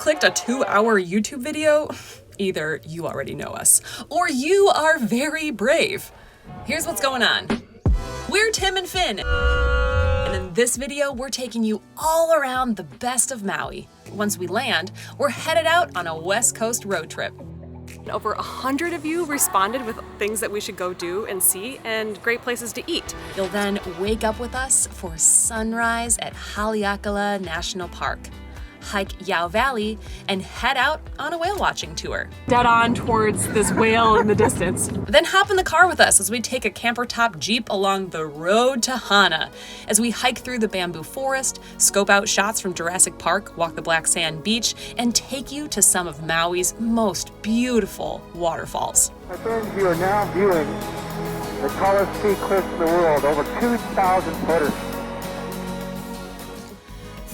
clicked a 2-hour YouTube video, either you already know us, or you are very brave. Here's what's going on. We're Tim and Finn, and in this video, we're taking you all around the best of Maui. Once we land, we're headed out on a West Coast road trip. Over 100 of you responded with things that we should go do and see and great places to eat. You'll then wake up with us for sunrise at Haleakala National Park, hike Iao Valley, and head out on a whale watching tour. Dead on towards this whale in the distance. Then hop in the car with us as we take a camper top Jeep along the road to Hana, as we hike through the bamboo forest, scope out shots from Jurassic Park, walk the black sand beach, and take you to some of Maui's most beautiful waterfalls. My friends, you are now viewing the tallest sea cliff in the world, over 2,000 footers.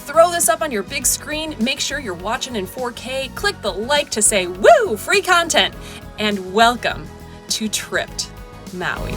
Throw this up on your big screen, make sure you're watching in 4K, click the like to say, woo, free content, and welcome to Tripped Maui.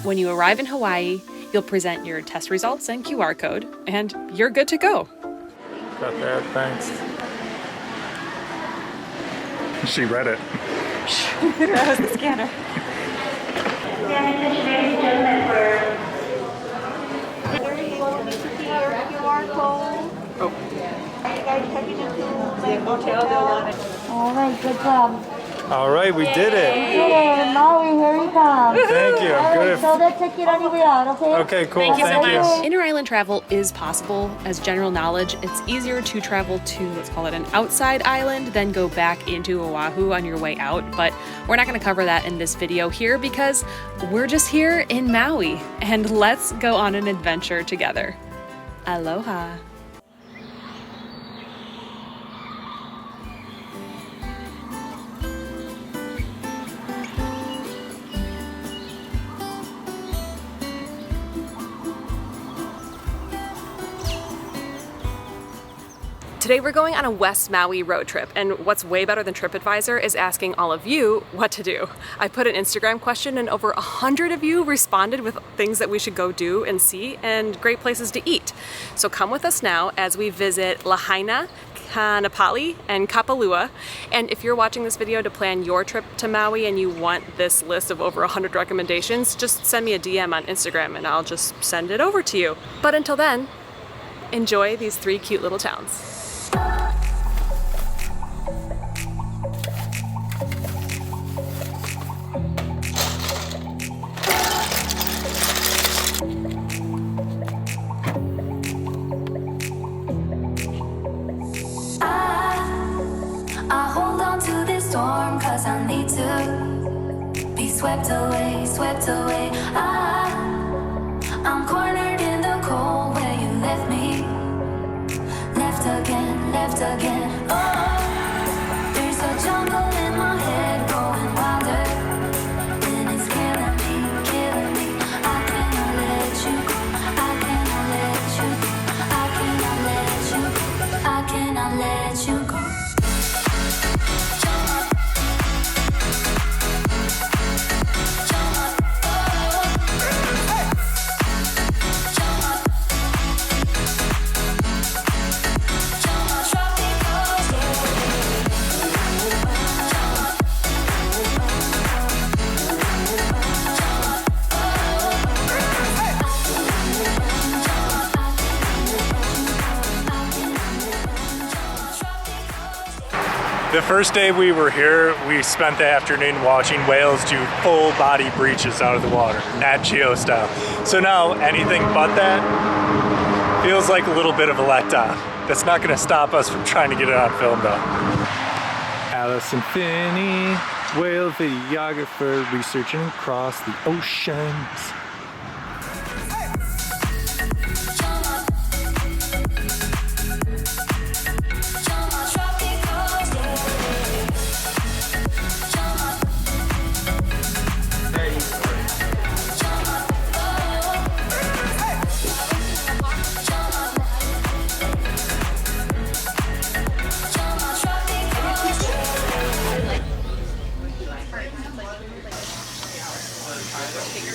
When you arrive in Hawaii, you'll present your test results and QR code, and you're good to go. Got that, thanks. She read it. That was the scanner. All right, good job. All right, we did it. Hey, Maui, here you come. Thank you. All right, so that ticket on your way out, okay? Okay, cool. Thank you so Thank much. Inter-island travel is possible. As general knowledge, it's easier to travel to, let's call it an outside island, than go back into Oahu on your way out. But we're not going to cover that in this video here because we're just here in Maui. And let's go on an adventure together. Aloha. Today we're going on a West Maui road trip, and what's way better than TripAdvisor is asking all of you what to do. I put an Instagram question and over 100 of you responded with things that we should go do and see and great places to eat. So come with us now as we visit Lahaina, Kaanapali, and Kapalua. And if you're watching this video to plan your trip to Maui and you want this list of over 100 recommendations, just send me a DM on Instagram and I'll just send it over to you. But until then, enjoy these 3 cute little towns. I hold on to this storm 'cause I need to be swept away, swept away. I'm cornered in the cold where you left me, left again, left again. Oh, there's a jungle in my head going wilder, and it's killing me. I cannot let you go, I cannot let you go, I cannot let you go, I cannot let you go. The first day we were here, we spent the afternoon watching whales do full body breaches out of the water, Nat Geo style. So now anything but that feels like a little bit of a letdown. That's not gonna stop us from trying to get it on film though. Allison Finney, whale videographer, researching across the oceans.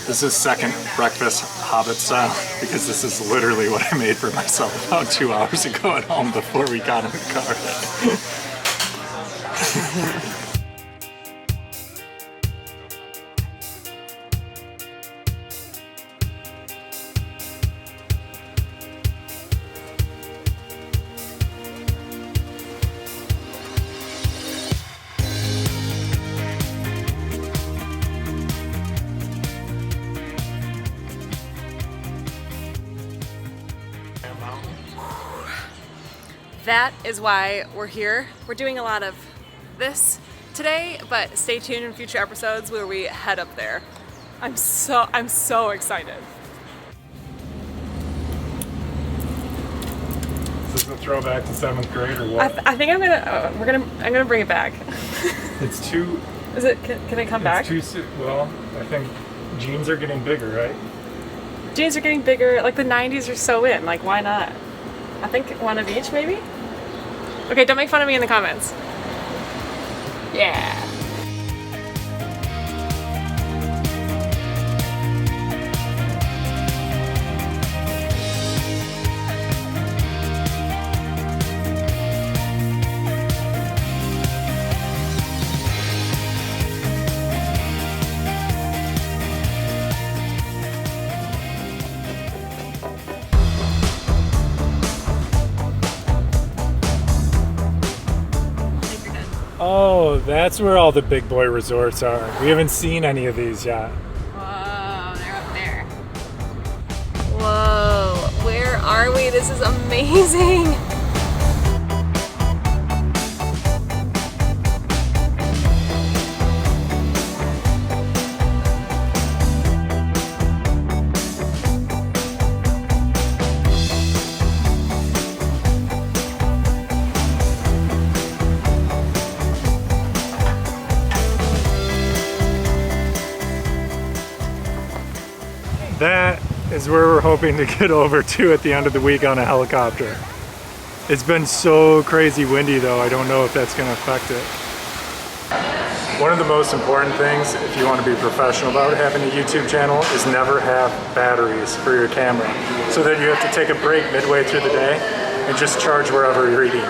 This is second breakfast Hobbit style because this is literally what I made for myself about 2 hours ago at home before we got in the car. That is why we're here. We're doing a lot of this today, but stay tuned in future episodes where we head up there. I'm so excited. Is this a throwback to 7th grade or what? I think I'm gonna bring it back. It's too. Is it? Can it come back? Well, I think jeans are getting bigger, right? Jeans are getting bigger. Like the 90s are so in. Like why not? I think one of each maybe. Okay, don't make fun of me in the comments. Yeah. Oh, that's where all the big boy resorts are. We haven't seen any of these yet. Whoa, they're up there. Whoa, where are we? This is amazing. That is where we're hoping to get over to at the end of the week on a helicopter. It's been so crazy windy though, I don't know if that's going to affect it. One of the most important things, if you want to be professional about having a YouTube channel, is never have batteries for your camera, so that you have to take a break midway through the day and just charge wherever you're eating.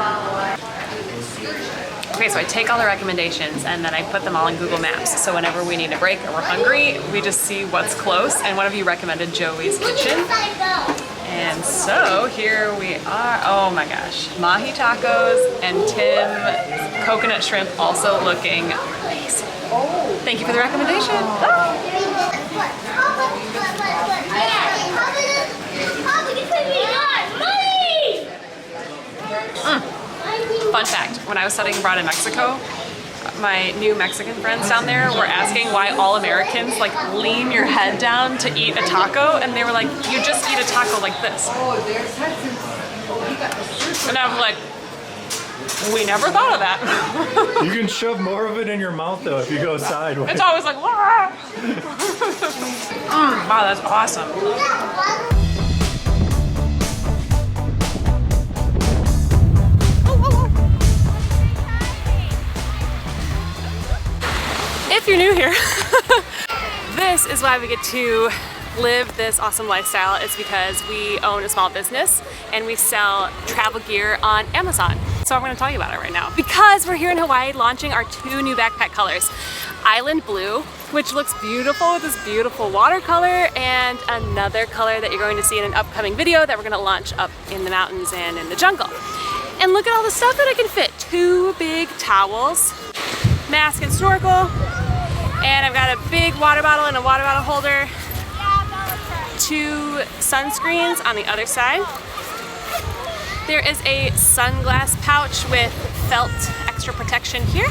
Okay, so I take all the recommendations and then I put them all in Google Maps. So whenever we need a break or we're hungry, we just see what's close. And one of you recommended Joey's Kitchen. And so here we are. Oh my gosh. Mahi tacos and Tim coconut shrimp also looking amazing. Thank you for the recommendation. Fun fact, when I was studying abroad in Mexico, my new Mexican friends down there were asking why all Americans like lean your head down to eat a taco, and they were like, you just eat a taco like this. And I was like, we never thought of that. You can shove more of it in your mouth though if you go sideways. It's always like, wow, that's awesome. If you're new here, this is why we get to live this awesome lifestyle. It's because we own a small business and we sell travel gear on Amazon. So I'm going to tell you about it right now. Because we're here in Hawaii launching our 2 new backpack colors. Island Blue, which looks beautiful with this beautiful watercolor, and another color that you're going to see in an upcoming video that we're going to launch up in the mountains and in the jungle. And look at all the stuff that I can fit. 2 big towels, mask and snorkel, and I've got a big water bottle and a water bottle holder, 2 sunscreens on the other side. There is a sunglass pouch with felt extra protection here,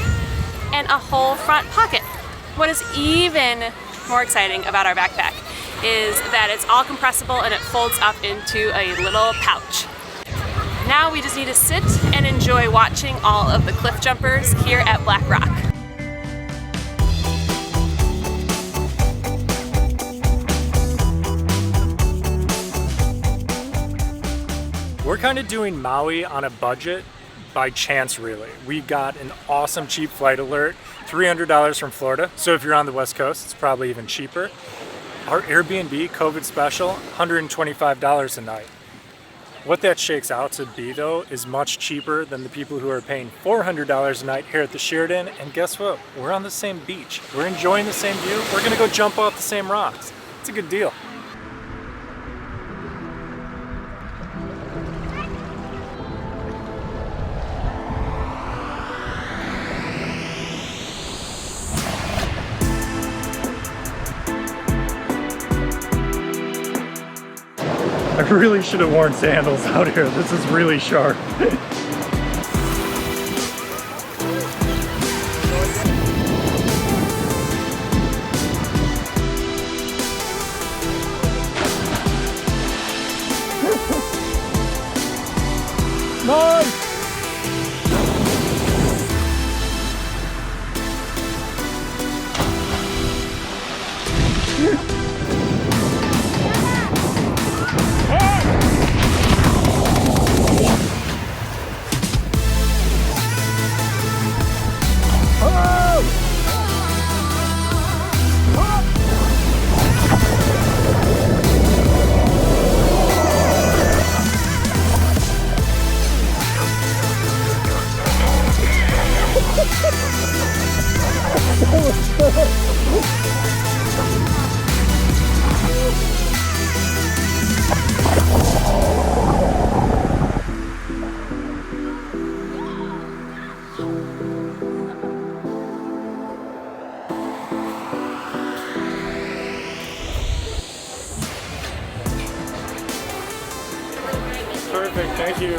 and a whole front pocket. What is even more exciting about our backpack is that it's all compressible and it folds up into a little pouch. Now we just need to sit and enjoy watching all of the cliff jumpers here at Black Rock. We're kind of doing Maui on a budget by chance, really. We got an awesome cheap flight alert, $300 from Florida. So if you're on the West Coast, it's probably even cheaper. Our Airbnb COVID special, $125 a night. What that shakes out to be, though, is much cheaper than the people who are paying $400 a night here at the Sheraton. And guess what? We're on the same beach. We're enjoying the same view. We're gonna go jump off the same rocks. It's a good deal. I really should have worn sandals out here. This is really sharp. Mom! Perfect, thank you.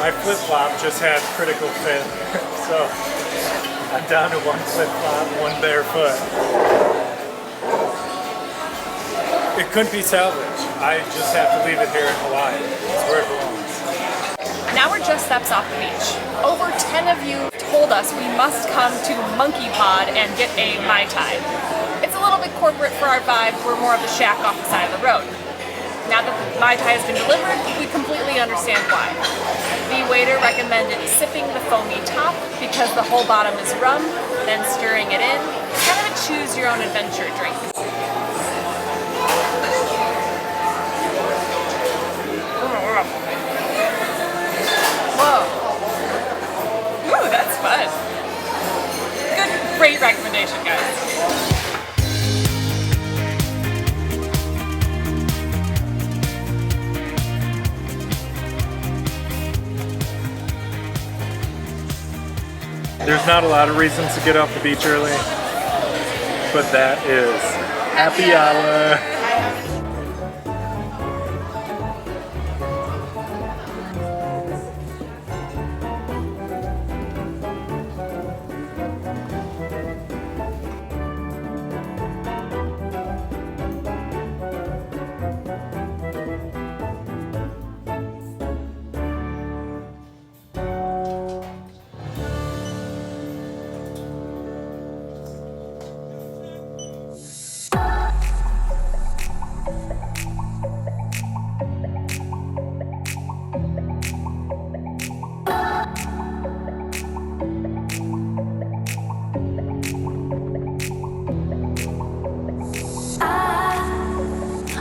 My flip-flop just had critical fit, so I'm down to 1 flip-flop, 1 bare foot. It couldn't be salvaged. I just have to leave it here in Hawaii. It's where it belongs. Now we're just steps off the beach. Over 10 of you told us we must come to Monkey Pod and get a Mai Tai. It's a little bit corporate for our vibe. We're more of the shack off the side of the road. Now that the Mai Tai has been delivered, we completely understand why. The waiter recommended sipping the foamy top because the whole bottom is rum, then stirring it in. Kind of a choose your own adventure drink. Whoa. Ooh, that's fun. Great recommendation, guys. There's not a lot of reasons to get off the beach early, but that is happy hour.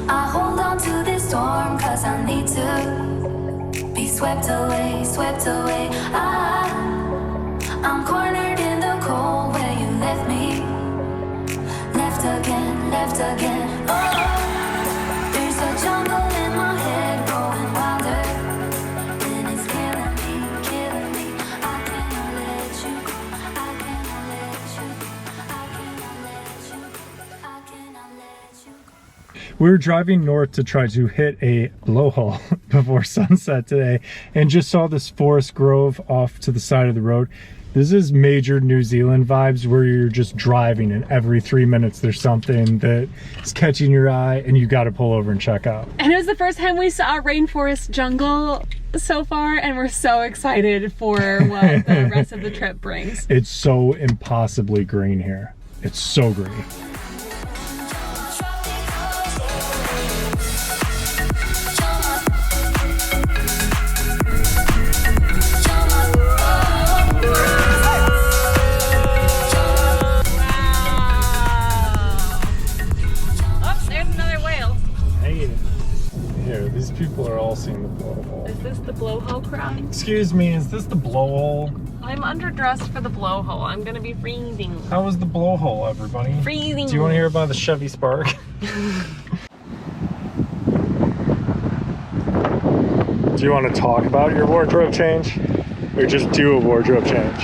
I hold on to this storm 'cause I need to be swept away, swept away. I'm cornered in the cold where you left me. Left again, left again. Oh, there's a jungle in my head growing wilder. We were driving north to try to hit a blowhole before sunset today and just saw this forest grove off to the side of the road. This is major New Zealand vibes where you're just driving and every 3 minutes there's something that is catching your eye and you got to pull over and check out. And it was the first time we saw rainforest jungle so far, and we're so excited for what the rest of the trip brings. It's so impossibly green here. It's so green. These people are all seeing the blowhole. Is this the blowhole crowd? Excuse me, is this the blowhole? I'm underdressed for the blowhole. I'm gonna be freezing. How was the blowhole, everybody? Freezing. Do you want to hear about the Chevy Spark? Do you want to talk about your wardrobe change? Or just do a wardrobe change?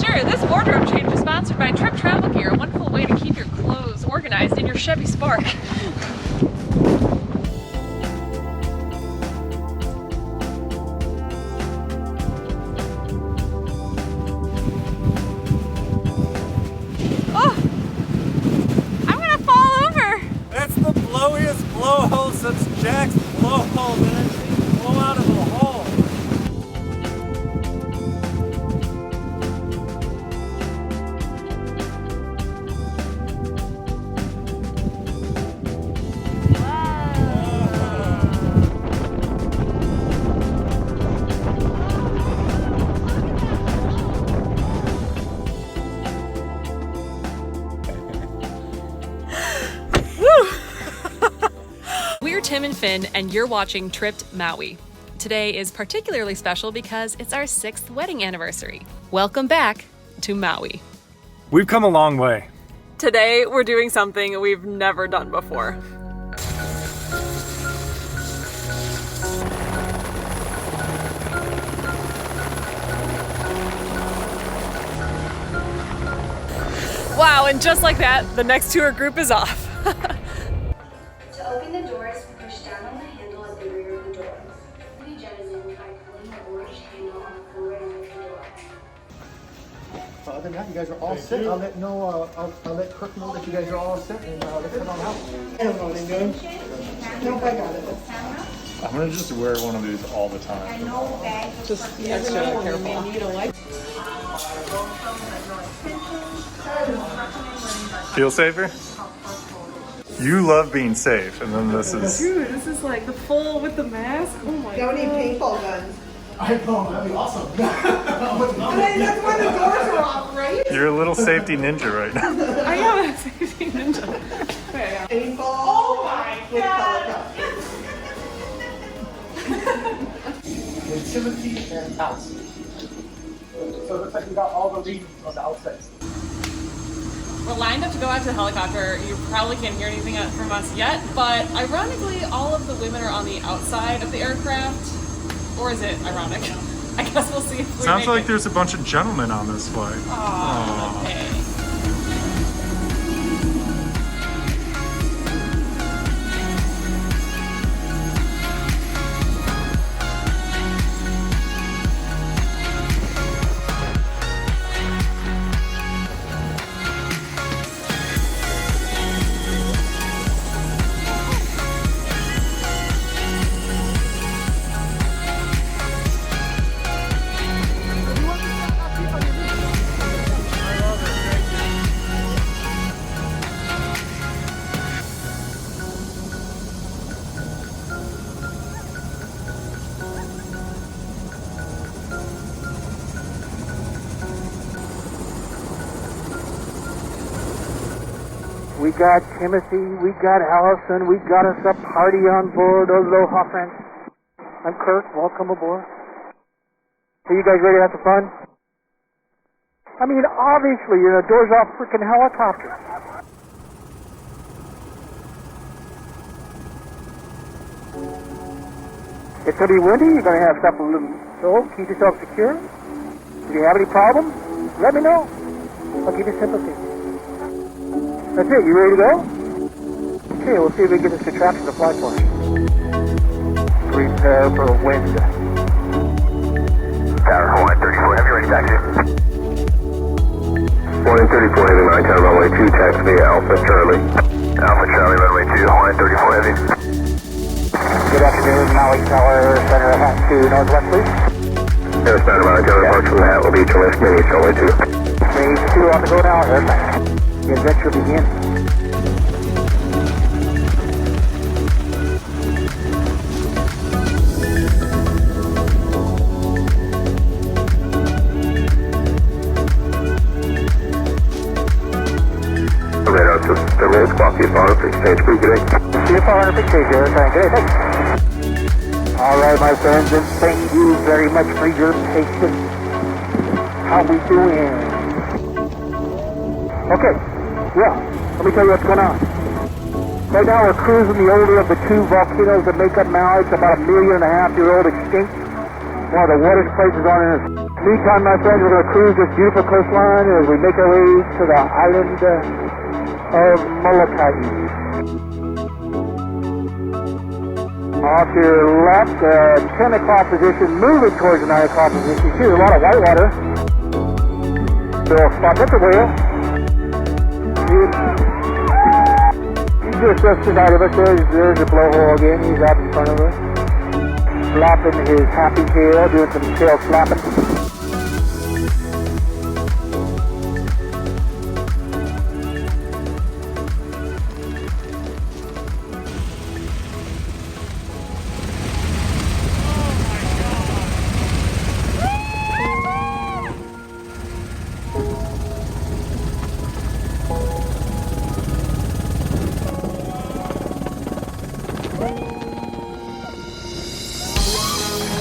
Sure, this wardrobe change is sponsored by Trip Travel Gear, a wonderful way to keep your clothes organized in your Chevy Spark. Blowhole since Jack's blowhole, man. Blow out of the hole. We're Tim and Finn, and you're watching Tripped Maui. Today is particularly special because it's our 6th wedding anniversary. Welcome back to Maui. We've come a long way. Today, we're doing something we've never done before. Wow, and just like that, the next tour group is off. To open the doors, push down on the handle at the rear of the door. We jettison by pulling the orange handle on the forward end of the door. Other than that, you guys are all set. I'll let Kirk know that you guys are all set, and let's head on out. I don't know what I'm doing. Nope, I got it. I'm gonna just wear one of these all the time. Just extra careful. Feel safer? You love being safe, and then this is... Dude, this is like the full with the mask. Oh my god. Don't need paintball guns. I know, that'd be awesome. That's why the doors are off, right? You're a little safety ninja right now. I am a safety ninja. Paintball. Oh my god. Timothy and House. So it looks like we got all the readings on the outside. We're lined up to go out to the helicopter. You probably can't hear anything from us yet, but ironically, all of the women are on the outside of the aircraft. Or is it ironic? I guess we'll see if we Sounds make like it. there's a bunch of gentlemen on this flight. Aww. Okay. We got Timothy, we got Allison, we got us a party on board. Aloha, friends. I'm Kurt, welcome aboard. Are you guys ready to have some fun? I mean, obviously, you're in a doors-off freaking helicopter. It's going to be windy, you're going to have stuff a little, so keep yourself secure. If you have any problems, let me know. I'll give you sympathy. That's it, you ready to go? Okay, we'll see if we can get this contraption to fly for us. Prepare for wind. Tower Hawaiian 34, have you ready taxi? Hawaiian 34 heavy, Maui Tower runway 2, taxi Alpha Charlie. Alpha Charlie runway 2, Hawaiian 34 heavy. Good afternoon, Maui Tower, center of hat to northwest, please. Airstone Maui Tower, departure from the hat will be to left, East runway 2. Phase 2 on the go now, airplane. The adventure begins. Radar system is clock CFR, exchange crew, good day. CFR, exchange, airplane, good day, thanks. All right, my friends, and thank you very much for your patience. How we doing? Okay, yeah, let me tell you what's going on. Right now we're cruising the older of the two volcanoes that make up Maui. It's about 1.5 million year old extinct. One of the warmest places on Earth. Meantime, my friends, we're going to cruise this beautiful coastline as we make our way to the island of Molokai. Off to your left, 10 o'clock position, moving towards the 9 o'clock position. You see a lot of white water. So, spot, that's a whale. He's just ahead of us. There's a blowhole again. He's out in front of us. Flapping his happy tail, doing some tail flapping.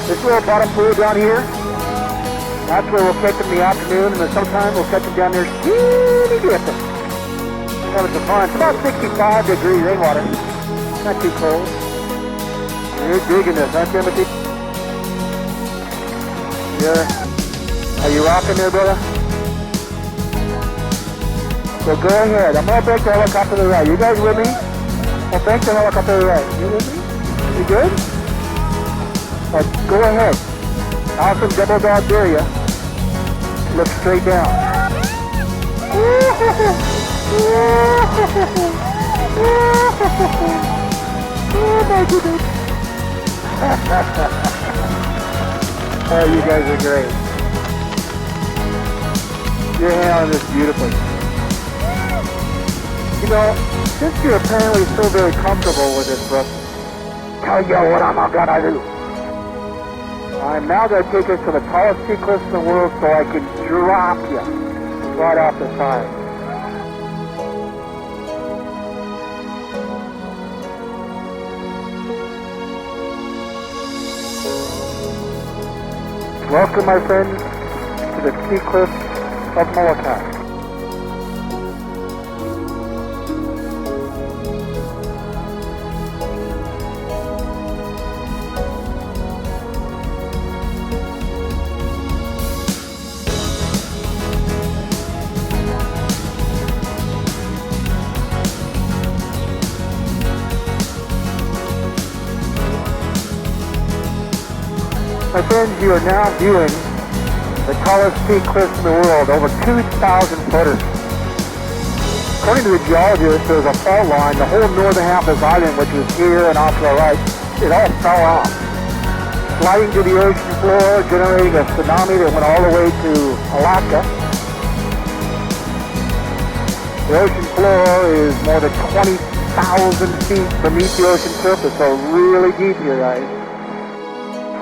This little bottom pool down here, that's where we'll catch them in the afternoon, and then sometime we'll catch them down there skinny dipping. Having some fun. It's about 65 degrees rainwater. Not too cold. You're digging this, huh, Timothy? Yeah. Are you rocking there, brother? So go ahead. I'm going to break the helicopter to the right. You guys with me? I'll break the helicopter to the right. You with me? You good? Go ahead. Awesome double dog dare ya. Look straight down. Oh my goodness. Oh, you guys are great. You're handling this beautifully. You know, since you're apparently so very comfortable with this, Brooke, tell you what I'm gonna do. I'm now going to take us to the tallest sea cliffs in the world so I can drop you right off the side. Welcome, my friends, to the sea cliffs of Molokai. My friends, you are now viewing the tallest peak cliffs in the world, over 2,000 footers. According to the geologists, there's a fault line. The whole northern half of this island, which was here and off to the right, it all fell off. Sliding to the ocean floor, generating a tsunami that went all the way to Alaska. The ocean floor is more than 20,000 feet beneath the ocean surface, so really deep here, guys.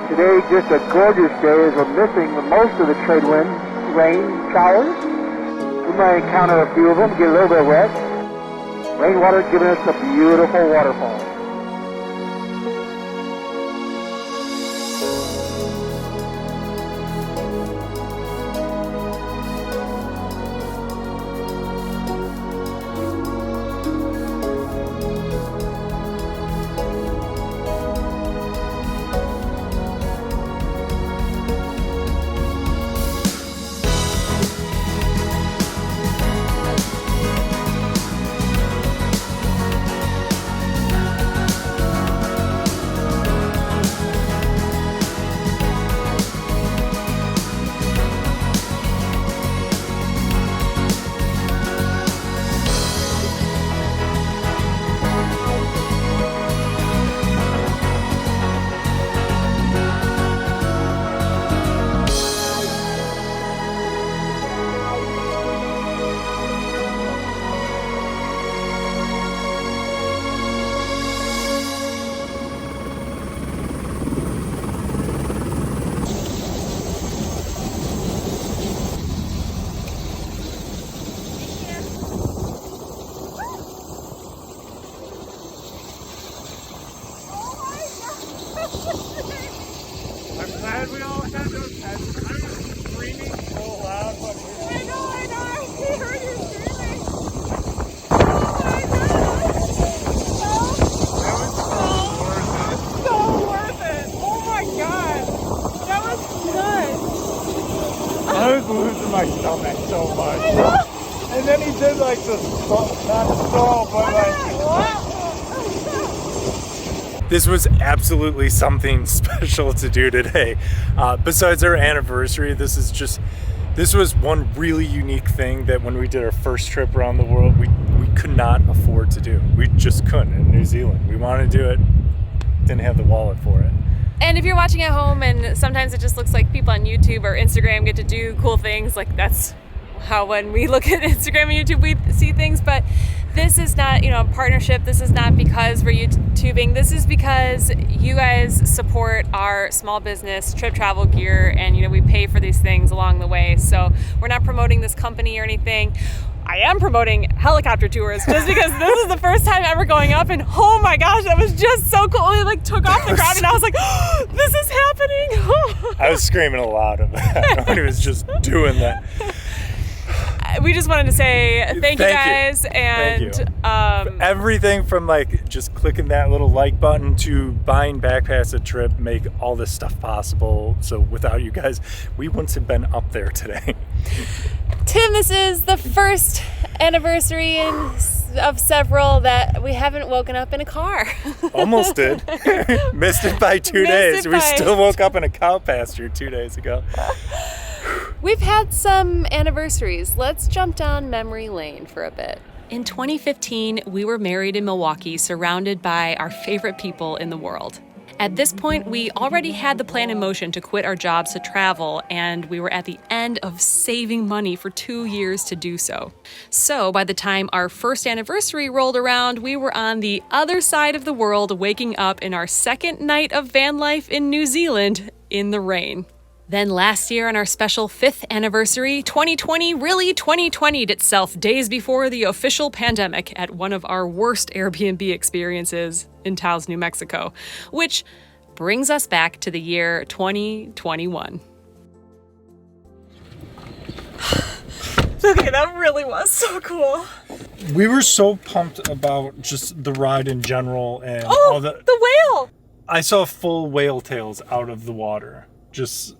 Today, just a gorgeous day as we're missing most of the trade wind, rain showers. We might encounter a few of them, get a little bit wet. Rainwater giving us a beautiful waterfall. had we all had those heads, I was screaming so loud. I know. I heard you screaming. So worth it. Oh my god. That was nuts. I was losing my stomach so much. And then he did like the not the stall, but like. This was absolutely something special to do today. Besides our anniversary, this was one really unique thing that when we did our first trip around the world, we could not afford to do. We just couldn't in New Zealand. We wanted to do it, didn't have the wallet for it. And if you're watching at home and sometimes it just looks like people on YouTube or Instagram get to do cool things, like that's how when we look at Instagram and YouTube we see things, but this is not, a partnership. This is not because we're YouTubing. This is because you guys support our small business, Trip Travel Gear, and we pay for these things along the way. So we're not promoting this company or anything. I am promoting helicopter tours just because this is the first time ever going up, and oh my gosh, that was just so cool. We took off the ground and I was like, oh, this is happening. I was screaming a lot of that when he was just doing that. We just wanted to say thank you guys. Thank you. And everything from just clicking that little like button to buying backpacks a trip make all this stuff possible. So without you guys, we wouldn't have been up there today. Tim, this is the first anniversary of several that we haven't woken up in a car. Almost did. Missed it by 2 days. We still woke up in a cow pasture 2 days ago. We've had some anniversaries. Let's jump down memory lane for a bit. In 2015, we were married in Milwaukee, surrounded by our favorite people in the world. At this point, we already had the plan in motion to quit our jobs to travel, and we were at the end of saving money for 2 years to do so. So by the time our first anniversary rolled around, we were on the other side of the world, waking up in our second night of van life in New Zealand in the rain. Then last year on our special 5th anniversary, 2020 really 2020'd itself days before the official pandemic at one of our worst Airbnb experiences in Taos, New Mexico, which brings us back to the year 2021. Okay, that really was so cool. We were so pumped about just the ride in general and all the whale! I saw full whale tails out of the water. Just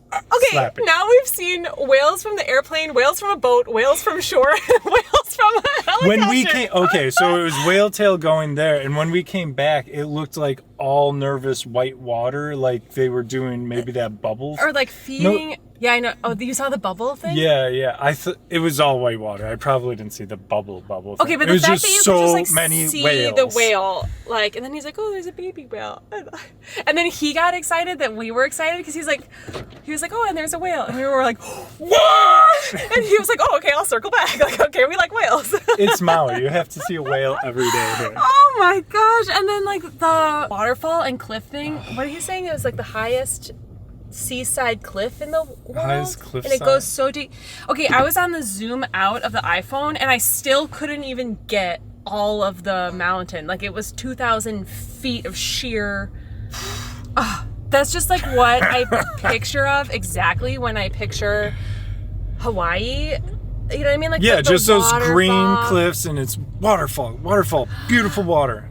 slapping. Now we've seen whales from the airplane, whales from a boat, whales from shore, whales from a helicopter. When we came, so it was whale tail going there, and when we came back, it looked like all nervous white water, like they were doing maybe that bubble. Or feeding. No. Yeah, I know. Oh, you saw the bubble thing? Yeah. It was all white water. I probably didn't see the bubble thing. Okay, but the fact that you could just many see whales. The whale, and then he's like, "Oh, there's a baby whale," and then he got excited that we were excited because he was like, "Oh, and there's a whale," and we were like, "What?" And he was like, "Oh, okay, I'll circle back." Okay, we like whales. It's Maui. You have to see a whale every day here. Oh my gosh! And then the waterfall and cliff thing. What are you saying? It was the highest seaside cliff in the world, highest cliff and it goes so deep. Okay, I was on the zoom out of the iPhone and I still couldn't even get all of the mountain. It was 2,000 feet of sheer. That's just what I picture of exactly when I picture Hawaii. You know what I mean? Yeah, just those green cliffs and it's waterfall, beautiful water.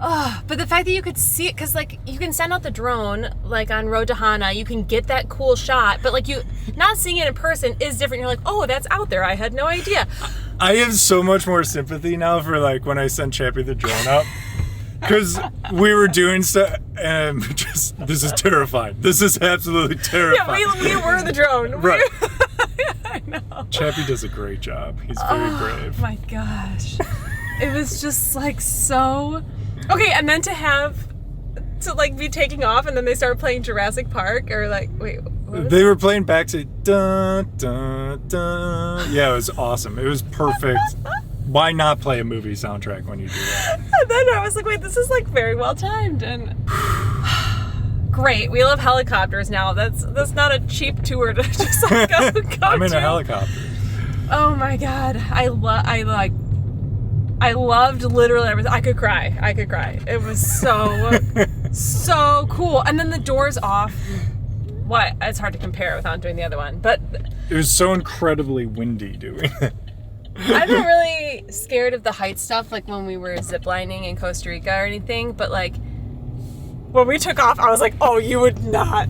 But the fact that you could see it, because you can send out the drone on Road to Hana, you can get that cool shot, but you not seeing it in person is different. You're like, oh, that's out there. I had no idea. I have so much more sympathy now for when I sent Chappie the drone up. Because we were doing stuff and this is terrifying. This is absolutely terrifying. Yeah, we were the drone. Right. I know. Chappie does a great job. He's very brave. Oh my gosh. It was just so... Okay, and then to be taking off and then they started playing Jurassic Park or wait. They were playing back to dun, dun, dun. Yeah, it was awesome. It was perfect. Why not play a movie soundtrack when you do that? And then I was like, wait, this is very well timed and great. We love helicopters now. That's not a cheap tour to just go I'm in to. a helicopter. Oh my god. I loved literally everything. I could cry. It was so so cool. And then the doors off. What? It's hard to compare without doing the other one, but It was so incredibly windy doing it. I'm not really scared of the height stuff, like when we were ziplining in Costa Rica or anything, but like when we took off, I was like, oh, you would not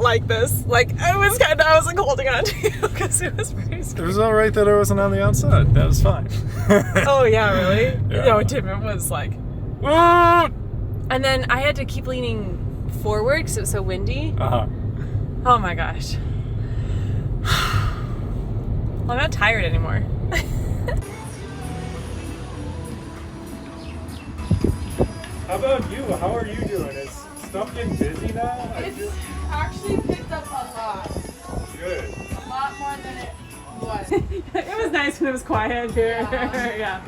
like this. Like, I was like holding on to you because it was very It scary. was all right that I wasn't on the outside. That was fine. Oh yeah, really? Yeah. No, Tim, it was like, and then I had to keep leaning forward because it was so windy. Uh-huh. Oh my gosh. Well, I'm not tired anymore. How about you? How are you doing? Is stuff getting busy now? It's actually picked up a lot. Good. A lot more than it was. It was nice when it was quiet here. Yeah.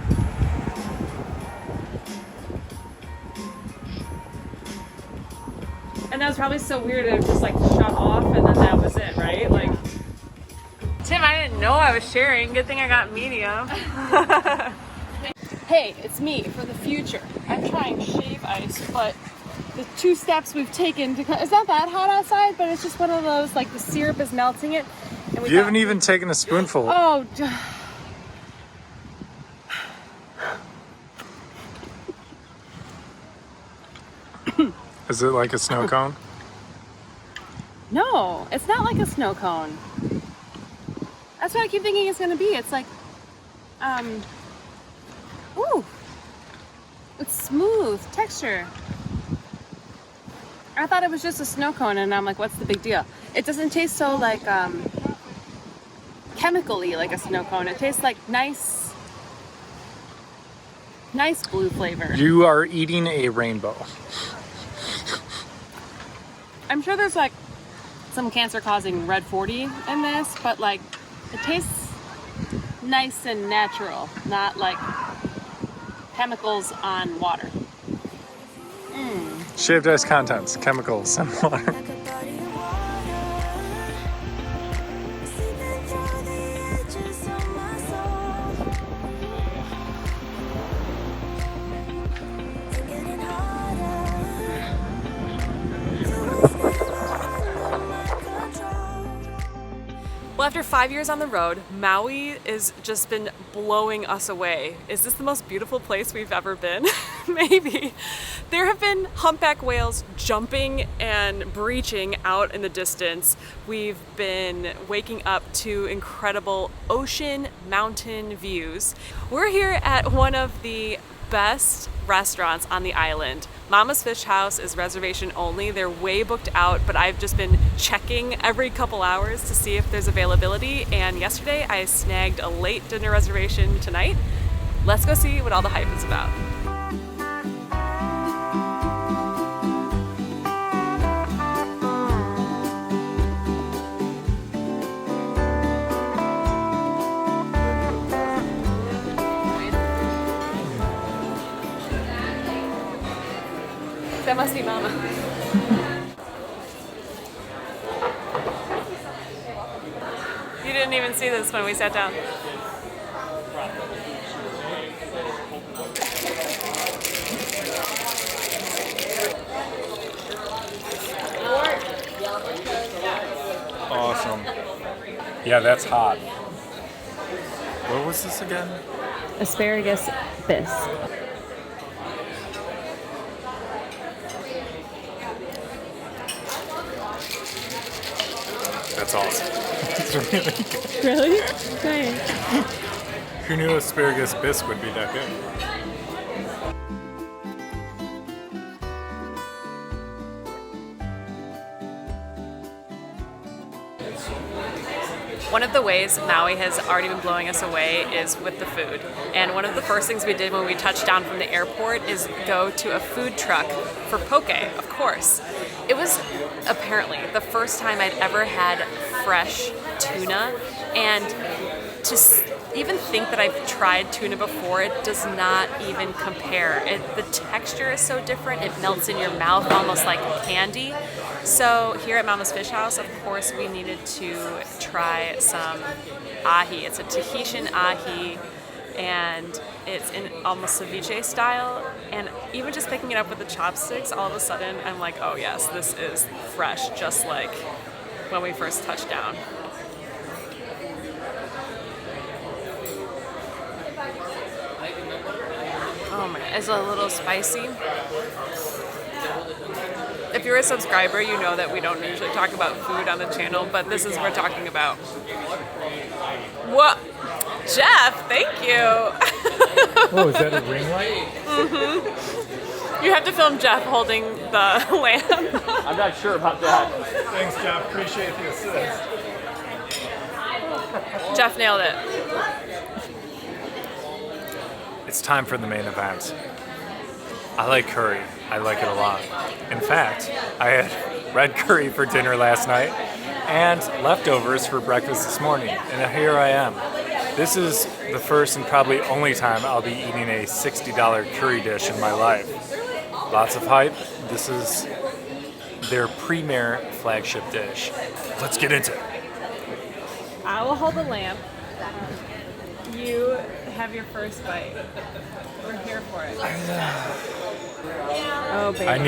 And that was probably so weird to just like shut off and then that was it, right? Like, Tim, I didn't know I was sharing. Good thing I got medium. Hey, it's me for the future. I'm trying Shave Ice, but the 2 steps we've taken to, it's not that hot outside, but it's just one of those, like the syrup is melting it. And we You haven't even taken a spoonful. Oh, Is it like a snow cone? no, it's not like a snow cone. That's what I keep thinking it's gonna be. It's like, ooh, it's smooth texture. I thought it was just a snow cone, and I'm like, what's the big deal? It doesn't taste so like chemically like a snow cone. It tastes like nice blue flavor. You are eating a rainbow. I'm sure there's like some cancer-causing red 40 in this, but like it tastes nice and natural, not like chemicals on water. Shaved ice contents, chemicals, and water. Well, after 5 years on the road, Maui has just been blowing us away. Is this the most beautiful place we've ever been? Maybe. There have been humpback whales jumping and breaching out in the distance. We've been waking up to incredible ocean mountain views. We're here at one of the best restaurants on the island. Mama's Fish House is reservation only. They're way booked out, but I've just been checking every couple hours to see if there's availability, and yesterday I snagged a late dinner reservation tonight. Let's go see what all the hype is about. That must be Mama. You didn't even see this when we sat down. Awesome. Yeah, that's hot. What was this again? Asparagus bisque. That's awesome. It's really good. Really? Great. Who knew asparagus bisque would be that good? One of the ways Maui has already been blowing us away is with the food. And one of the first things we did when we touched down from the airport is go to a food truck for poke, of course. It was apparently the first time I'd ever had fresh tuna, and to even think that I've tried tuna before, it does not even compare. The texture is so different, it melts in your mouth almost like candy. So here at Mama's Fish House, of course, we needed to try some ahi. It's a Tahitian ahi, and it's in almost ceviche style. And even just picking it up with the chopsticks, all of a sudden, I'm like, oh yes, this is fresh, just like when we first touched down. Oh my, it's a little spicy. If you're a subscriber, you know that we don't usually talk about food on the channel, but this is what we're talking about. What? Jeff, thank you. Oh, is that a ring light? Mm-hmm. You have to film Jeff holding the lamp. I'm not sure about that. Thanks, Jeff. Appreciate the assist. Jeff nailed it. It's time for the main event. I like curry. I like it a lot. In fact, I had red curry for dinner last night and leftovers for breakfast this morning, and here I am. This is the first and probably only time I'll be eating a $60 curry dish in my life. Lots of hype. This is their premier flagship dish. Let's get into it. I will hold the lamp. You have your first bite. We're here for it. Oh, baby. I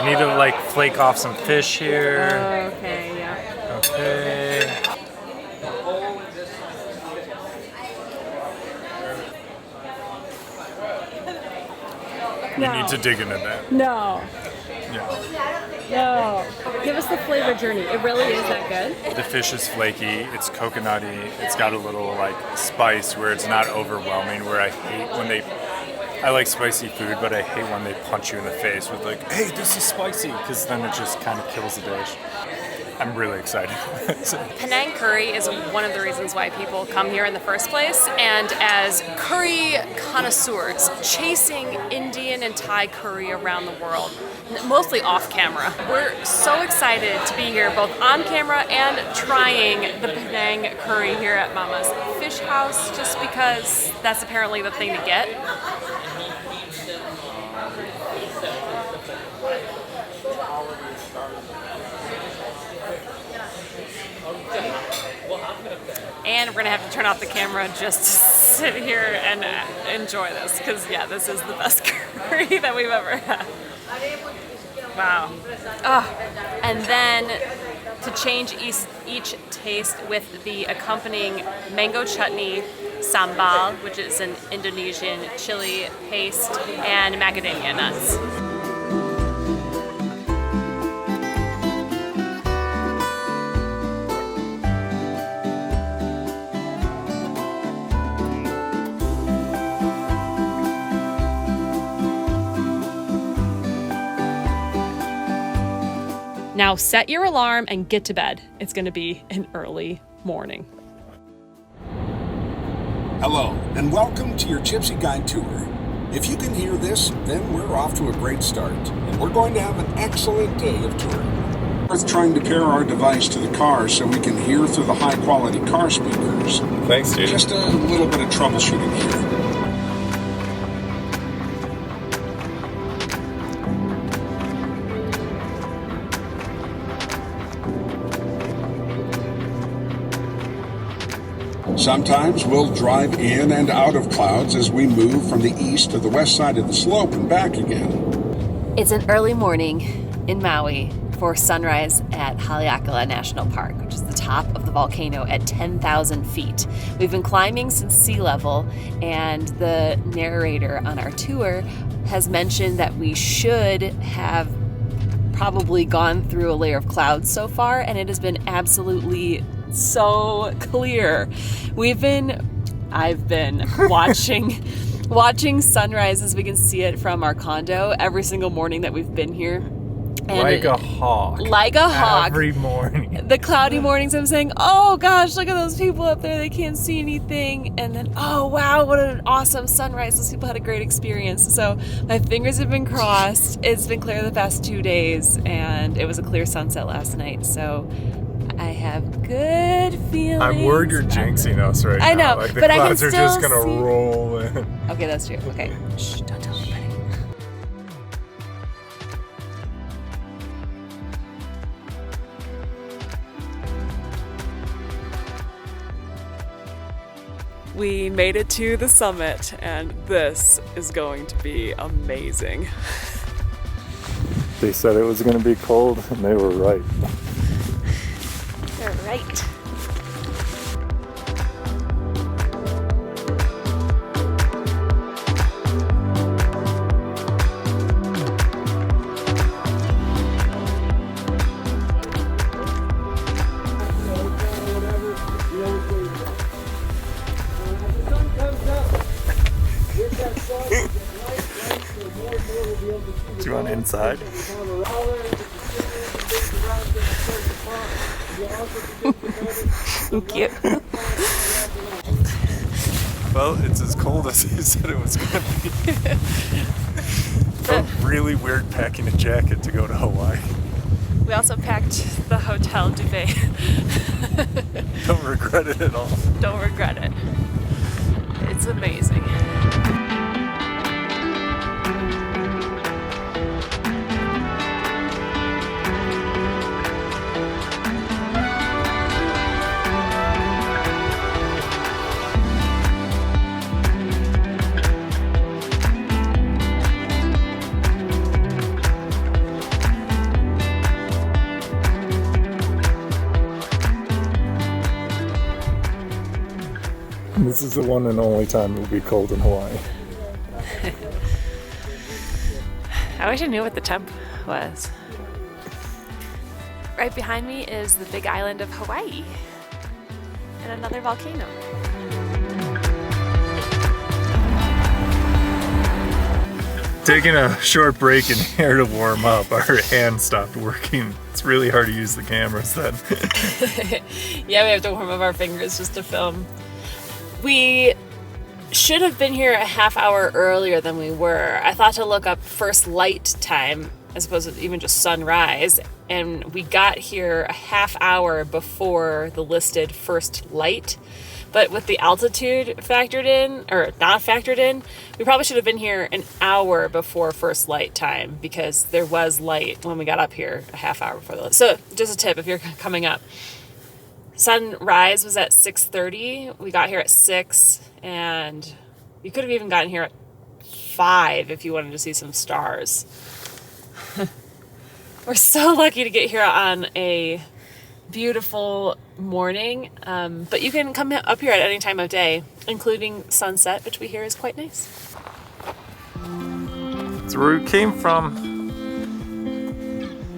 need to like flake off some fish here. Oh, okay, yeah. Okay. No. We need to dig into that. No. Yeah. No. Give us the flavor journey. It really is that good. The fish is flaky, it's coconutty, it's got a little like spice where it's not overwhelming, where I hate when I like spicy food, but I hate when they punch you in the face with like, hey, this is spicy, because then it just kind of kills the dish. I'm really excited. Penang curry is one of the reasons why people come here in the first place, and as curry connoisseurs, chasing Indian and Thai curry around the world, mostly off camera. We're so excited to be here, both on camera and trying the Penang curry here at Mama's Fish House, just because that's apparently the thing to get. And we're gonna have to turn off the camera just to sit here and enjoy this, because yeah, this is the best curry that we've ever had. Wow. Oh. And then to change each taste with the accompanying mango chutney, sambal, which is an Indonesian chili paste, and macadamia nuts. Now set your alarm and get to bed. It's gonna be an early morning. Hello, and welcome to your Gypsy Guide Tour. If you can hear this, then we're off to a great start, and we're going to have an excellent day of touring. We're trying to pair our device to the car so we can hear through the high-quality car speakers. Thanks, dude. Just a little bit of troubleshooting here. Sometimes we'll drive in and out of clouds as we move from the east to the west side of the slope and back again. It's an early morning in Maui for sunrise at Haleakala National Park, which is the top of the volcano at 10,000 feet. We've been climbing since sea level, and the narrator on our tour has mentioned that we should have probably gone through a layer of clouds so far, and it has been absolutely so clear. I've been watching sunrises. We can see it from our condo every single morning that we've been here. And like a hawk. Like a hawk. Every morning. The cloudy mornings, I'm saying, oh gosh, look at those people up there. They can't see anything. And then, oh wow, what an awesome sunrise. Those people had a great experience. So my fingers have been crossed. It's been clear the past 2 days, and it was a clear sunset last night. So I have good feelings. I'm worried you're jinxing us right now. I know, like the but I can clouds are just still gonna see. roll in. Okay, that's true. Okay, shh, don't tell anybody. We made it to the summit, and this is going to be amazing. They said it was gonna be cold, and they were right. right. Do you want inside? Thank you. Well, it's as cold as you said it was going to be. Felt really weird packing a jacket to go to Hawaii. We also packed the hotel duvet. Don't regret it at all. Don't regret it. It's amazing. This is the one and only time it will be cold in Hawaii. I wish I knew what the temp was. Right behind me is the big island of Hawaii and another volcano. Taking a short break in here to warm up. Our hand stopped working. It's really hard to use the cameras then. Yeah, we have to warm up our fingers just to film. We should have been here a half hour earlier than we were. I thought to look up first light time as opposed to even just sunrise, and we got here a half hour before the listed first light. But with the altitude factored in, or not factored in, we probably should have been here an hour before first light time because there was light when we got up here a half hour before the light. So just a tip if you're coming up. Sunrise was at 6:30. We got here at 6, and you could have even gotten here at 5 if you wanted to see some stars. We're so lucky to get here on a beautiful morning, but you can come up here at any time of day, including sunset, which we hear is quite nice. That's where we came from.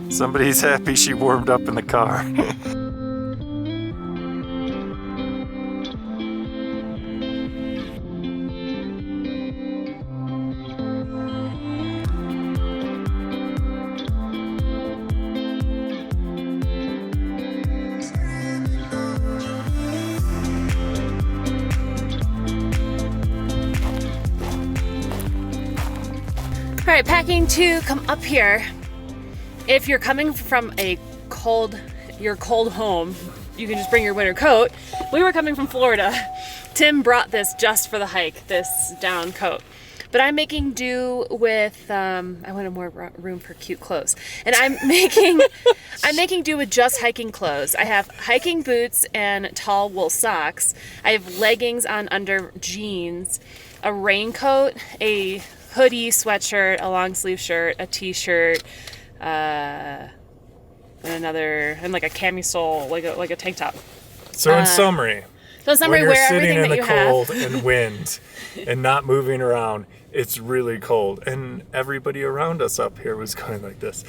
Somebody's happy she warmed up in the car. All right, packing to come up here. If you're coming from your cold home, you can just bring your winter coat. We were coming from Florida. Tim brought this just for the hike, this down coat. But I'm making do with, I wanted more room for cute clothes. And I'm making do with just hiking clothes. I have hiking boots and tall wool socks. I have leggings on under jeans, a raincoat, a hoodie, sweatshirt, a long sleeve shirt, a t-shirt, and like a camisole, like a tank top. So in summary, when you're wear sitting everything in that the you have. cold and wind and not moving around, it's really cold. And everybody around us up here was going like this.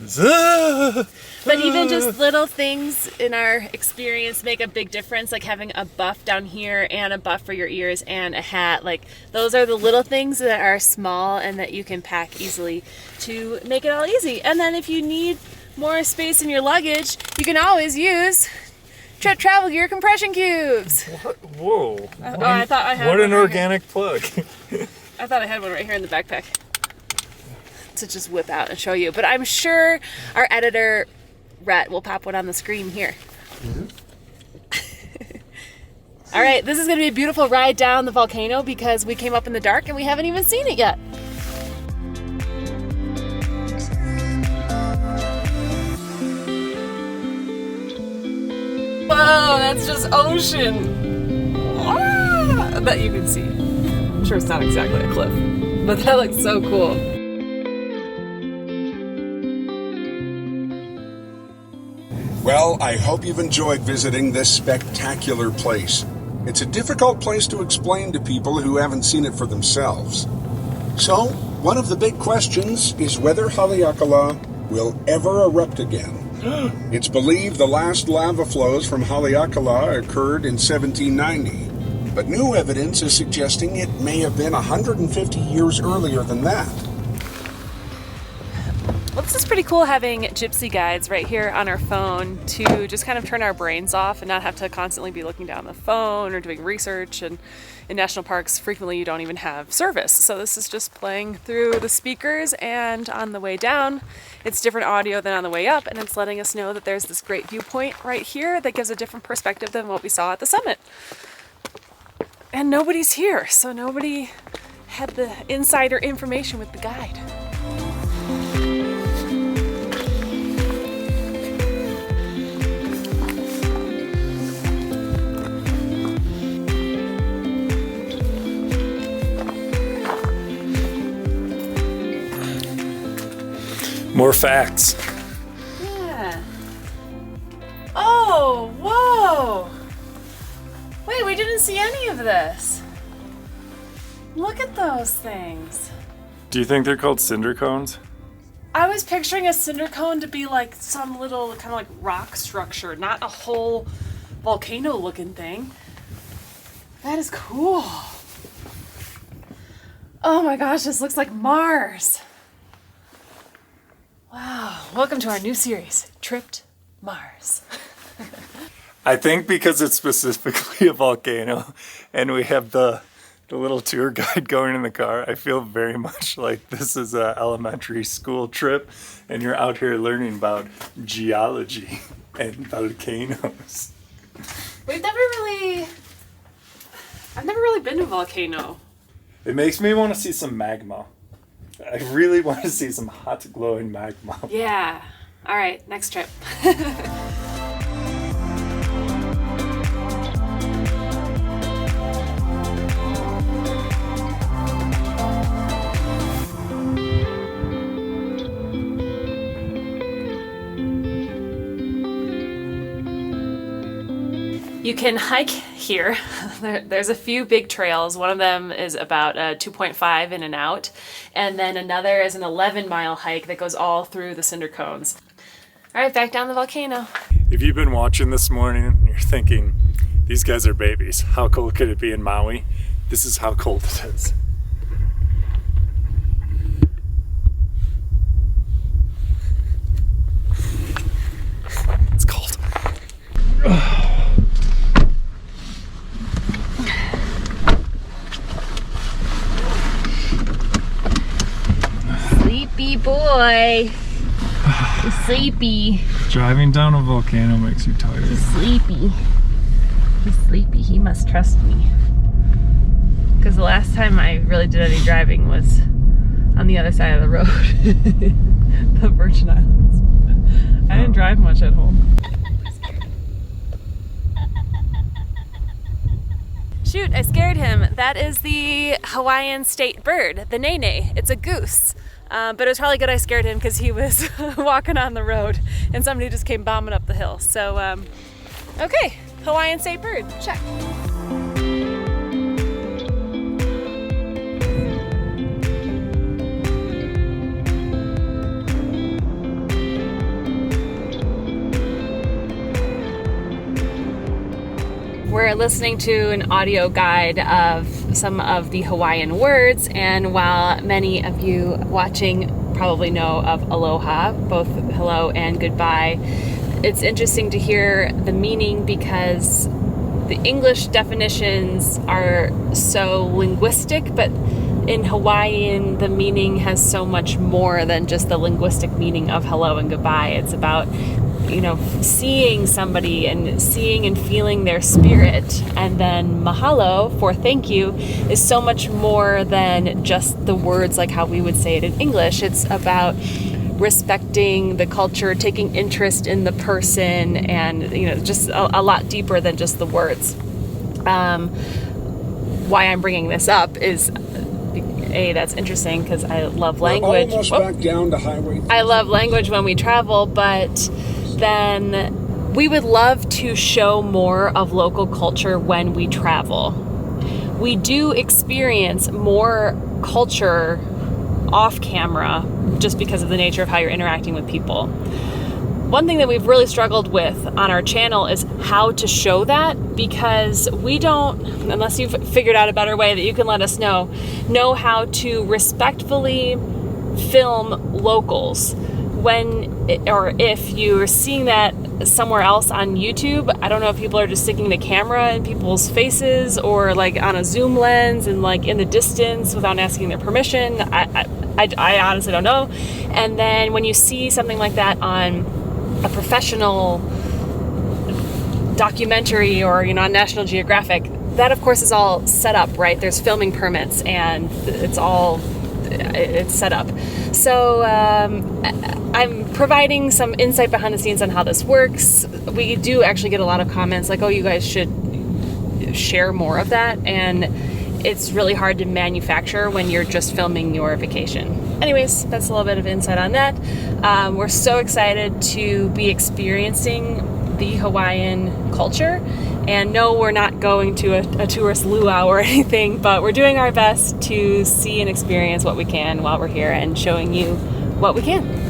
But even just little things in our experience make a big difference, like having a buff down here and a buff for your ears and a hat. Like those are the little things that are small and that you can pack easily to make it all easy. And then if you need more space in your luggage, you can always use Travel Gear compression cubes. What? Whoa. I thought I had what an one organic plug. I thought I had one right here in the backpack to just whip out and show you. But I'm sure our editor, Rhett, will pop one on the screen here. All right, this is going to be a beautiful ride down the volcano because we came up in the dark and we haven't even seen it yet. Whoa, that's just ocean. Ah, that you can see. I'm sure it's not exactly a cliff, but that looks so cool. Well, I hope you've enjoyed visiting this spectacular place. It's a difficult place to explain to people who haven't seen it for themselves. So, one of the big questions is whether Haleakala will ever erupt again. It's believed the last lava flows from Haleakala occurred in 1790, but new evidence is suggesting it may have been 150 years earlier than that. Well, this is pretty cool having gypsy guides right here on our phone to just kind of turn our brains off and not have to constantly be looking down the phone or doing research. And in national parks, frequently you don't even have service. So this is just playing through the speakers, and on the way down, it's different audio than on the way up, and it's letting us know that there's this great viewpoint right here that gives a different perspective than what we saw at the summit. And nobody's here, so nobody had the insider information with the guide. More facts. Yeah. Oh, whoa. Wait, we didn't see any of this. Look at those things. Do you think they're called cinder cones? I was picturing a cinder cone to be like some little kind of like rock structure, not a whole volcano looking thing. That is cool. Oh my gosh, this looks like Mars. Wow, welcome to our new series, Tripped Mars. I think because it's specifically a volcano and we have the little tour guide going in the car, I feel very much like this is an elementary school trip and you're out here learning about geology and volcanoes. I've never really been to a volcano. It makes me want to see some magma. I really want to see some hot glowing magma. Yeah. All right, next trip. You can hike here. There's a few big trails. One of them is about 2.5 in and out. And then another is an 11-mile hike that goes all through the cinder cones. All right, back down the volcano. If you've been watching this morning and you're thinking, these guys are babies, how cold could it be in Maui? This is how cold it is. It's cold. Sleepy boy. He's sleepy. Driving down a volcano makes you tired. He's sleepy. He's sleepy. He must trust me. Because the last time I really did any driving was on the other side of the road. The Virgin Islands. I didn't drive much at home. Shoot, I scared him. That is the Hawaiian state bird, the nene. It's a goose. But it was probably good I scared him because he was walking on the road and somebody just came bombing up the hill. So, okay, Hawaiian state bird, check. We're listening to an audio guide of some of the Hawaiian words, and while many of you watching probably know of aloha, both hello and goodbye, it's interesting to hear the meaning because the English definitions are so linguistic, but in Hawaiian the meaning has so much more than just the linguistic meaning of hello and goodbye. It's about, you know, seeing somebody and seeing and feeling their spirit. And then mahalo, for thank you, is so much more than just the words like how we would say it in English. It's about respecting the culture, taking interest in the person, and, you know, just a lot deeper than just the words. Why I'm bringing this up is, that's interesting because I love language. We're almost back down to highway. I love language when we travel, but then We would love to show more of local culture when we travel. We do experience more culture off camera just because of the nature of how you're interacting with people. One thing that we've really struggled with on our channel is how to show that, because we don't, unless you've figured out a better way that you can let us know how to respectfully film locals. When, or if you're seeing that somewhere else on YouTube, I don't know if people are just sticking the camera in people's faces or like on a zoom lens and like in the distance without asking their permission. I honestly don't know. And then when you see something like that on a professional documentary or, you know, on National Geographic, that of course is all set up, right? There's filming permits and it's set up. So I'm providing some insight behind the scenes on how this works. We do actually get a lot of comments like, oh, you guys should share more of that. And it's really hard to manufacture when you're just filming your vacation. Anyways, that's a little bit of insight on that. We're so excited to be experiencing the Hawaiian culture. And no, we're not going to a tourist luau or anything, but we're doing our best to see and experience what we can while we're here and showing you what we can.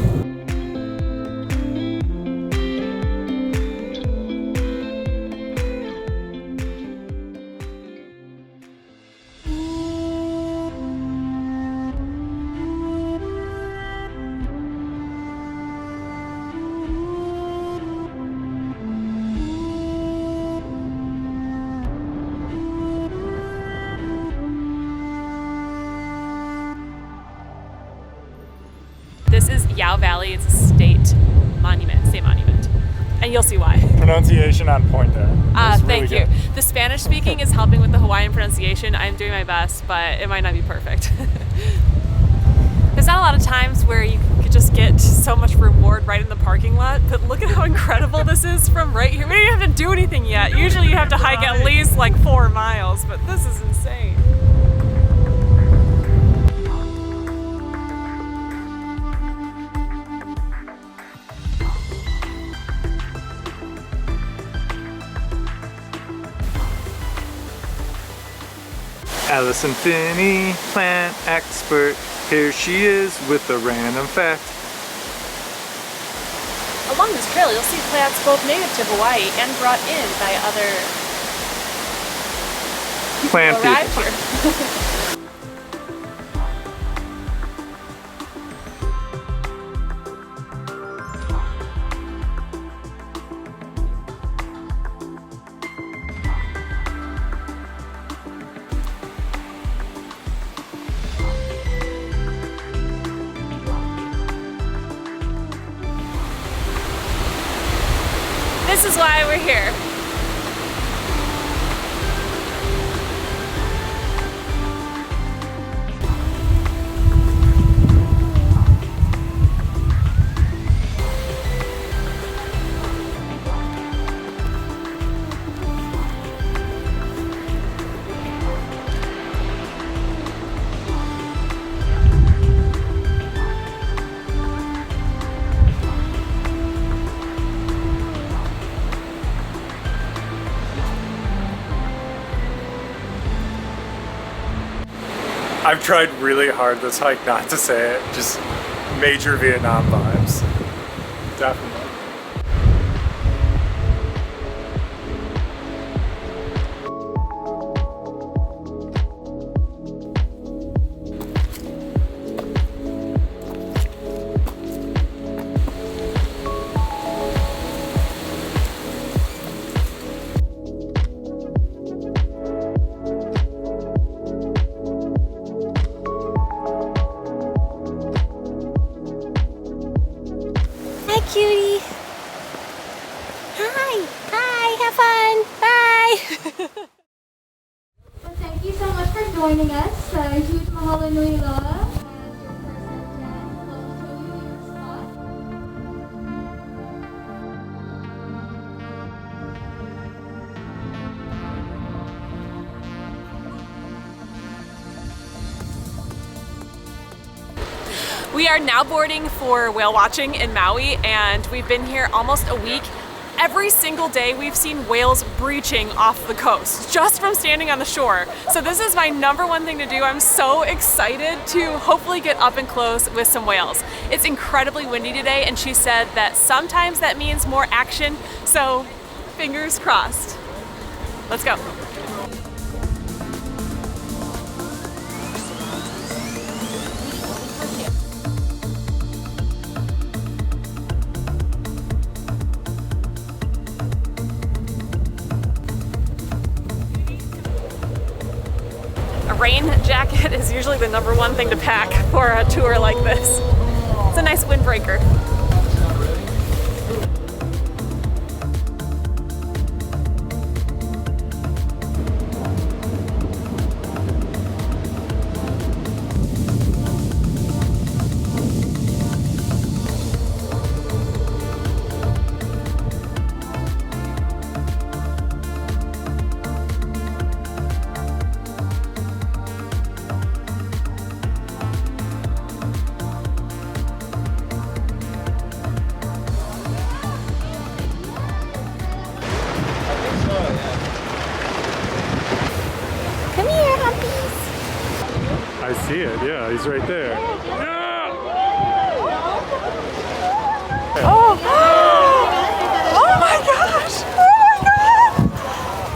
This is Iao Valley. It's a state monument. And you'll see why. Pronunciation on point there. Thank you. The Spanish speaking is helping with the Hawaiian pronunciation. I'm doing my best, but it might not be perfect. There's not a lot of times where you could just get so much reward right in the parking lot, but look at how incredible this is from right here. We don't even have to do anything yet. Usually you have to hike at least like 4 miles, but this is insane. Allison Finney, plant expert. Here she is with a random fact. Along this trail, you'll see plants both native to Hawaii and brought in by other plant people who arrived here. This is why we're here. I've tried really hard this hike not to say it, just major Vietnam vibes. Definitely. Cutie. Hi, have fun. Bye. Well, thank you so much for joining us. Huge mahalo nui loa. We are now boarding for whale watching in Maui, and we've been here almost a week, every single day we've seen whales breaching off the coast just from standing on the shore. So this is my #1 thing to do. I'm so excited to hopefully get up and close with some whales. It's incredibly windy today, and she said that sometimes that means more action, so fingers crossed. Let's go. A rain jacket is usually the #1 thing to pack for a tour like this. It's a nice windbreaker. I see it, yeah, he's right there. Oh! Oh my gosh!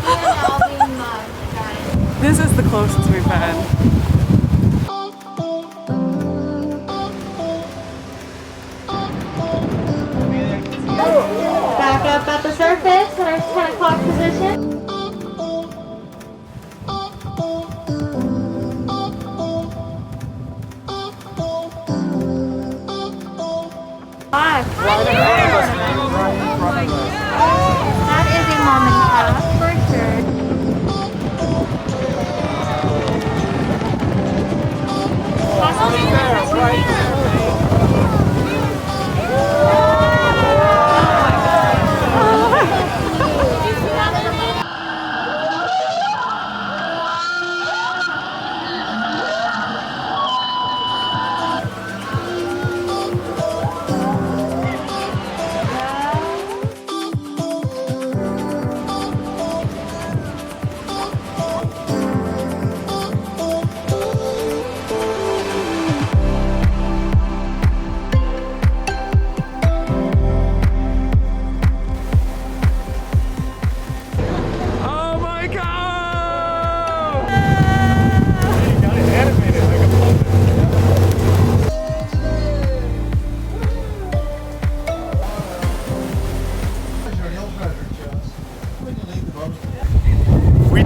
Oh my god! This is the closest we've been. Back up at the surface in our 10 o'clock position. That is a mom and calf for sure.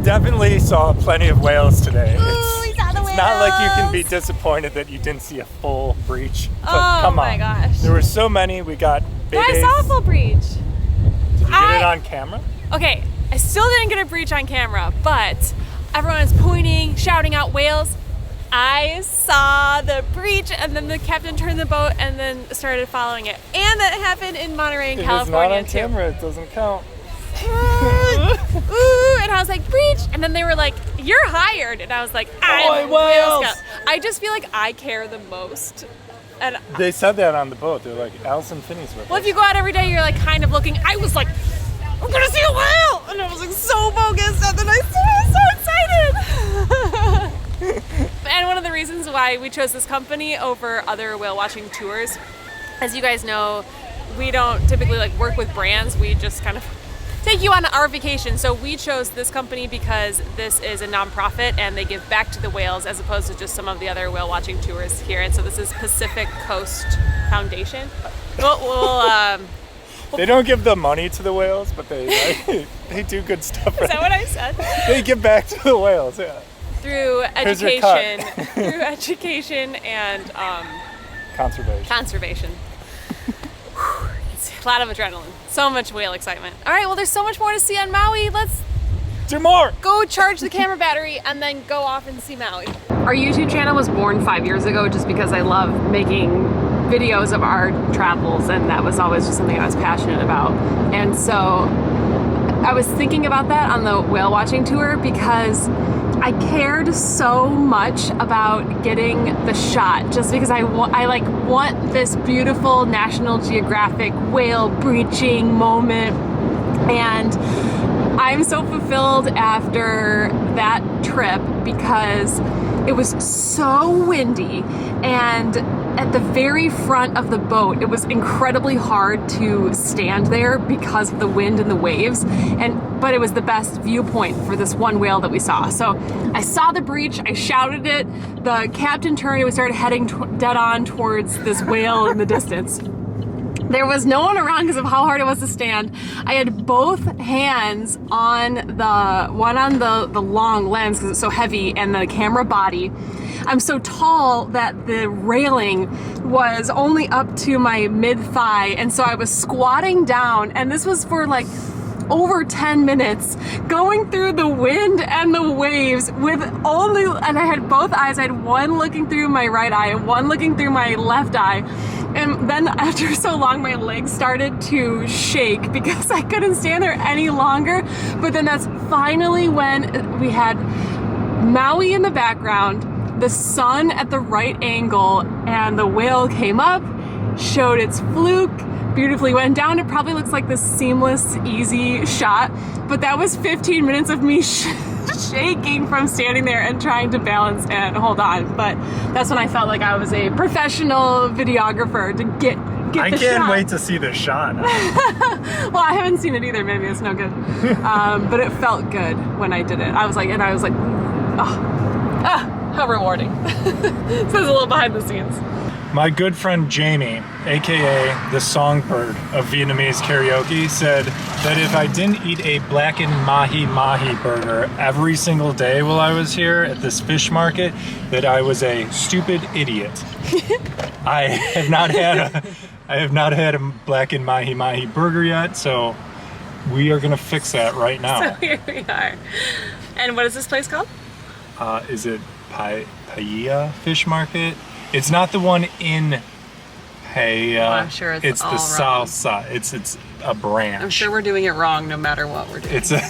Definitely saw plenty of whales today. We saw the whales. It's not like you can be disappointed that you didn't see a full breach. But come on. Oh my gosh. There were so many. We got babies. I saw a full breach. Did you get it on camera? Okay, I still didn't get a breach on camera, but everyone was pointing, shouting out whales. I saw the breach, and then the captain turned the boat and then started following it. And that happened in Monterey, in California, too. It's not on camera. It doesn't count. Ooh, and I was like, breach, and then they were like, you're hired, and I was like, I'm Whale Scout. I just feel like I care the most. And they said that on the boat. They're like, Allison Finney's with well, us. if you go out every day, you're like kind of looking. I was like, I'm gonna see a whale, and I was like so focused, and then I was so excited. And one of the reasons why we chose this company over other whale watching tours, as you guys know, we don't typically like work with brands. We just kind of take you on our vacation. So we chose this company because this is a nonprofit and they give back to the whales as opposed to just some of the other whale watching tours here. And so this is Pacific Coast Foundation. They don't give the money to the whales, but they do good stuff. Is that what I said? They give back to the whales, yeah. Through education, and conservation. It's a lot of adrenaline, so much whale excitement. All right, well, there's so much more to see on Maui. Let's do more. Go charge the camera battery and then go off and see Maui. Our YouTube channel was born 5 years ago just because I love making videos of our travels, and that was always just something I was passionate about. And so I was thinking about that on the whale watching tour because I cared so much about getting the shot, just because I want this beautiful National Geographic whale breaching moment And I'm so fulfilled after that trip because it was so windy, and at the very front of the boat, it was incredibly hard to stand there because of the wind and the waves, but it was the best viewpoint for this one whale that we saw. So I saw the breach, I shouted it, the captain turned, and we started heading dead on towards this whale in the distance. There was no one around because of how hard it was to stand. I had both hands on the long lens because it's so heavy, and the camera body. I'm so tall that the railing was only up to my mid-thigh, and so I was squatting down, and this was for like over 10 minutes, going through the wind and the waves and I had both eyes. I had one looking through my right eye and one looking through my left eye. And then after so long, my legs started to shake because I couldn't stand there any longer. But then that's finally when we had Maui in the background, the sun at the right angle, and the whale came up, showed its fluke, beautifully went down. It probably looks like this seamless, easy shot, but that was 15 minutes of me shaking from standing there and trying to balance and hold on. But that's when I felt like I was a professional videographer to get I the shot. can't wait to see the shot now. Well, I haven't seen it either. Maybe it's no good. But it felt good when I did it. I was like, how rewarding. So there's a little behind the scenes. My good friend Jamie, aka the songbird of Vietnamese karaoke, said that if I didn't eat a blackened mahi-mahi burger every single day while I was here at this fish market, that I was a stupid idiot. I have not had a blackened mahi-mahi burger yet, so we are gonna fix that right now. So here we are. And what is this place called? Is it Paia Fish Market? It's not the one in Paia. Well, I'm sure it's all the wrong. south side. It's a branch. I'm sure we're doing it wrong no matter what we're doing. It's a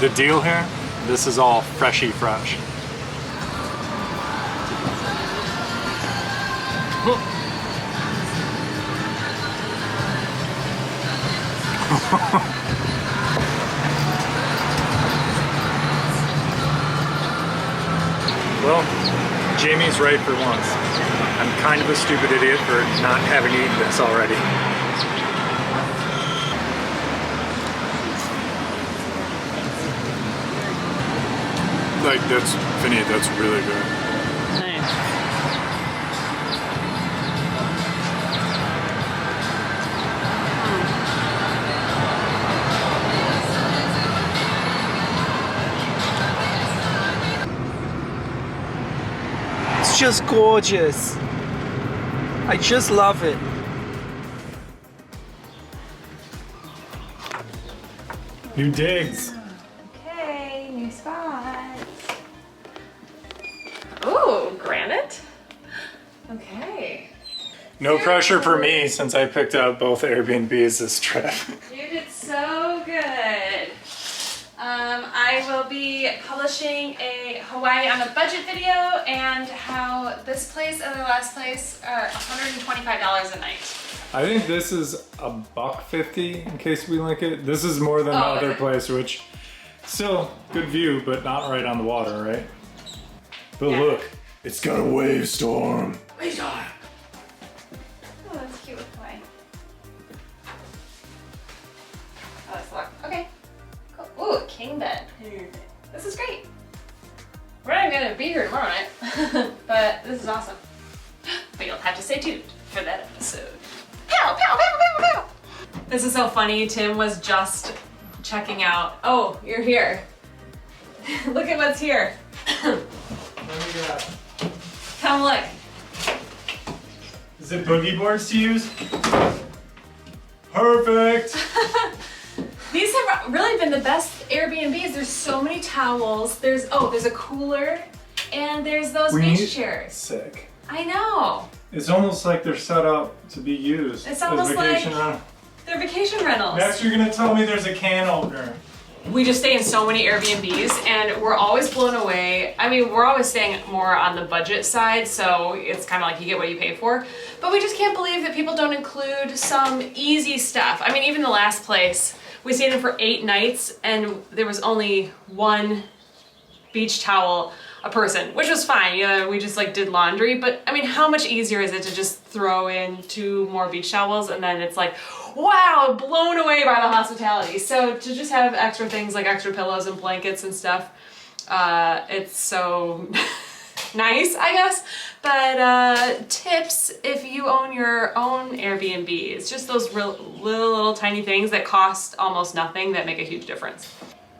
the deal here, this is all freshy fresh. Well, Jamie's right for once. I'm kind of a stupid idiot for not having eaten this already. Like, that's really good. Nice. It's just gorgeous. I just love it. New digs. Okay, new spot. Ooh, granite? Okay. No pressure for me since I picked out both Airbnbs this trip. You did so good. I will be publishing a Hawaii on a budget video and how this place and the last place are $125 a night. I think this is $150 in case we link it. This is more than the other place, which still good view, but not right on the water, right? But yeah. Look, it's got a wave storm. Wave storm. Oh, that's cute with Hawaii. Oh, that's locked. Okay. Cool. Ooh, king bed. This is great. We're not gonna be here tomorrow night, but this is awesome. But you'll have to stay tuned for that episode. Pow, pow, pow, pow, pow. This is so funny. Tim was just checking out. Oh, you're here. Look at what's here. Come look. Is it boogie boards to use? Perfect. These have really been the best Airbnbs. There's so many towels. There's a cooler, and there's those beach chairs. Sick. I know. It's almost like they're set up to be used It's as almost vacation like rental. they're vacation rentals. Next, you're gonna tell me there's a can opener. We just stay in so many Airbnbs and we're always blown away. I mean, we're always staying more on the budget side, so it's kind of like you get what you pay for. But we just can't believe that people don't include some easy stuff. I mean, even the last place, we stayed in for 8 nights and there was only 1 beach towel a person, which was fine. Yeah, we just like did laundry, but I mean, how much easier is it to just throw in 2 more beach towels and then it's like, wow, blown away by the hospitality. So to just have extra things like extra pillows and blankets and stuff, it's so nice, I guess. But tips if you own your own Airbnb. It's just those little tiny things that cost almost nothing that make a huge difference.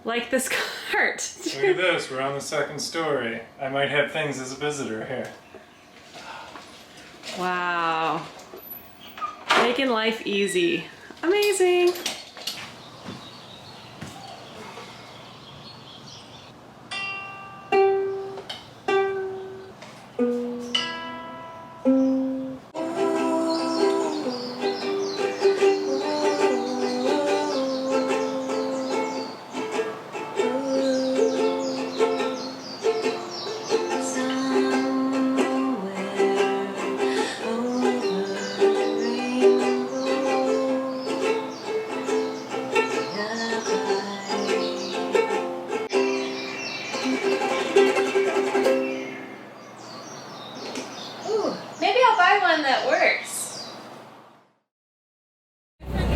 Like this cart. Look at this, we're on the 2nd story. I might have things as a visitor here. Wow. Making life easy. Amazing.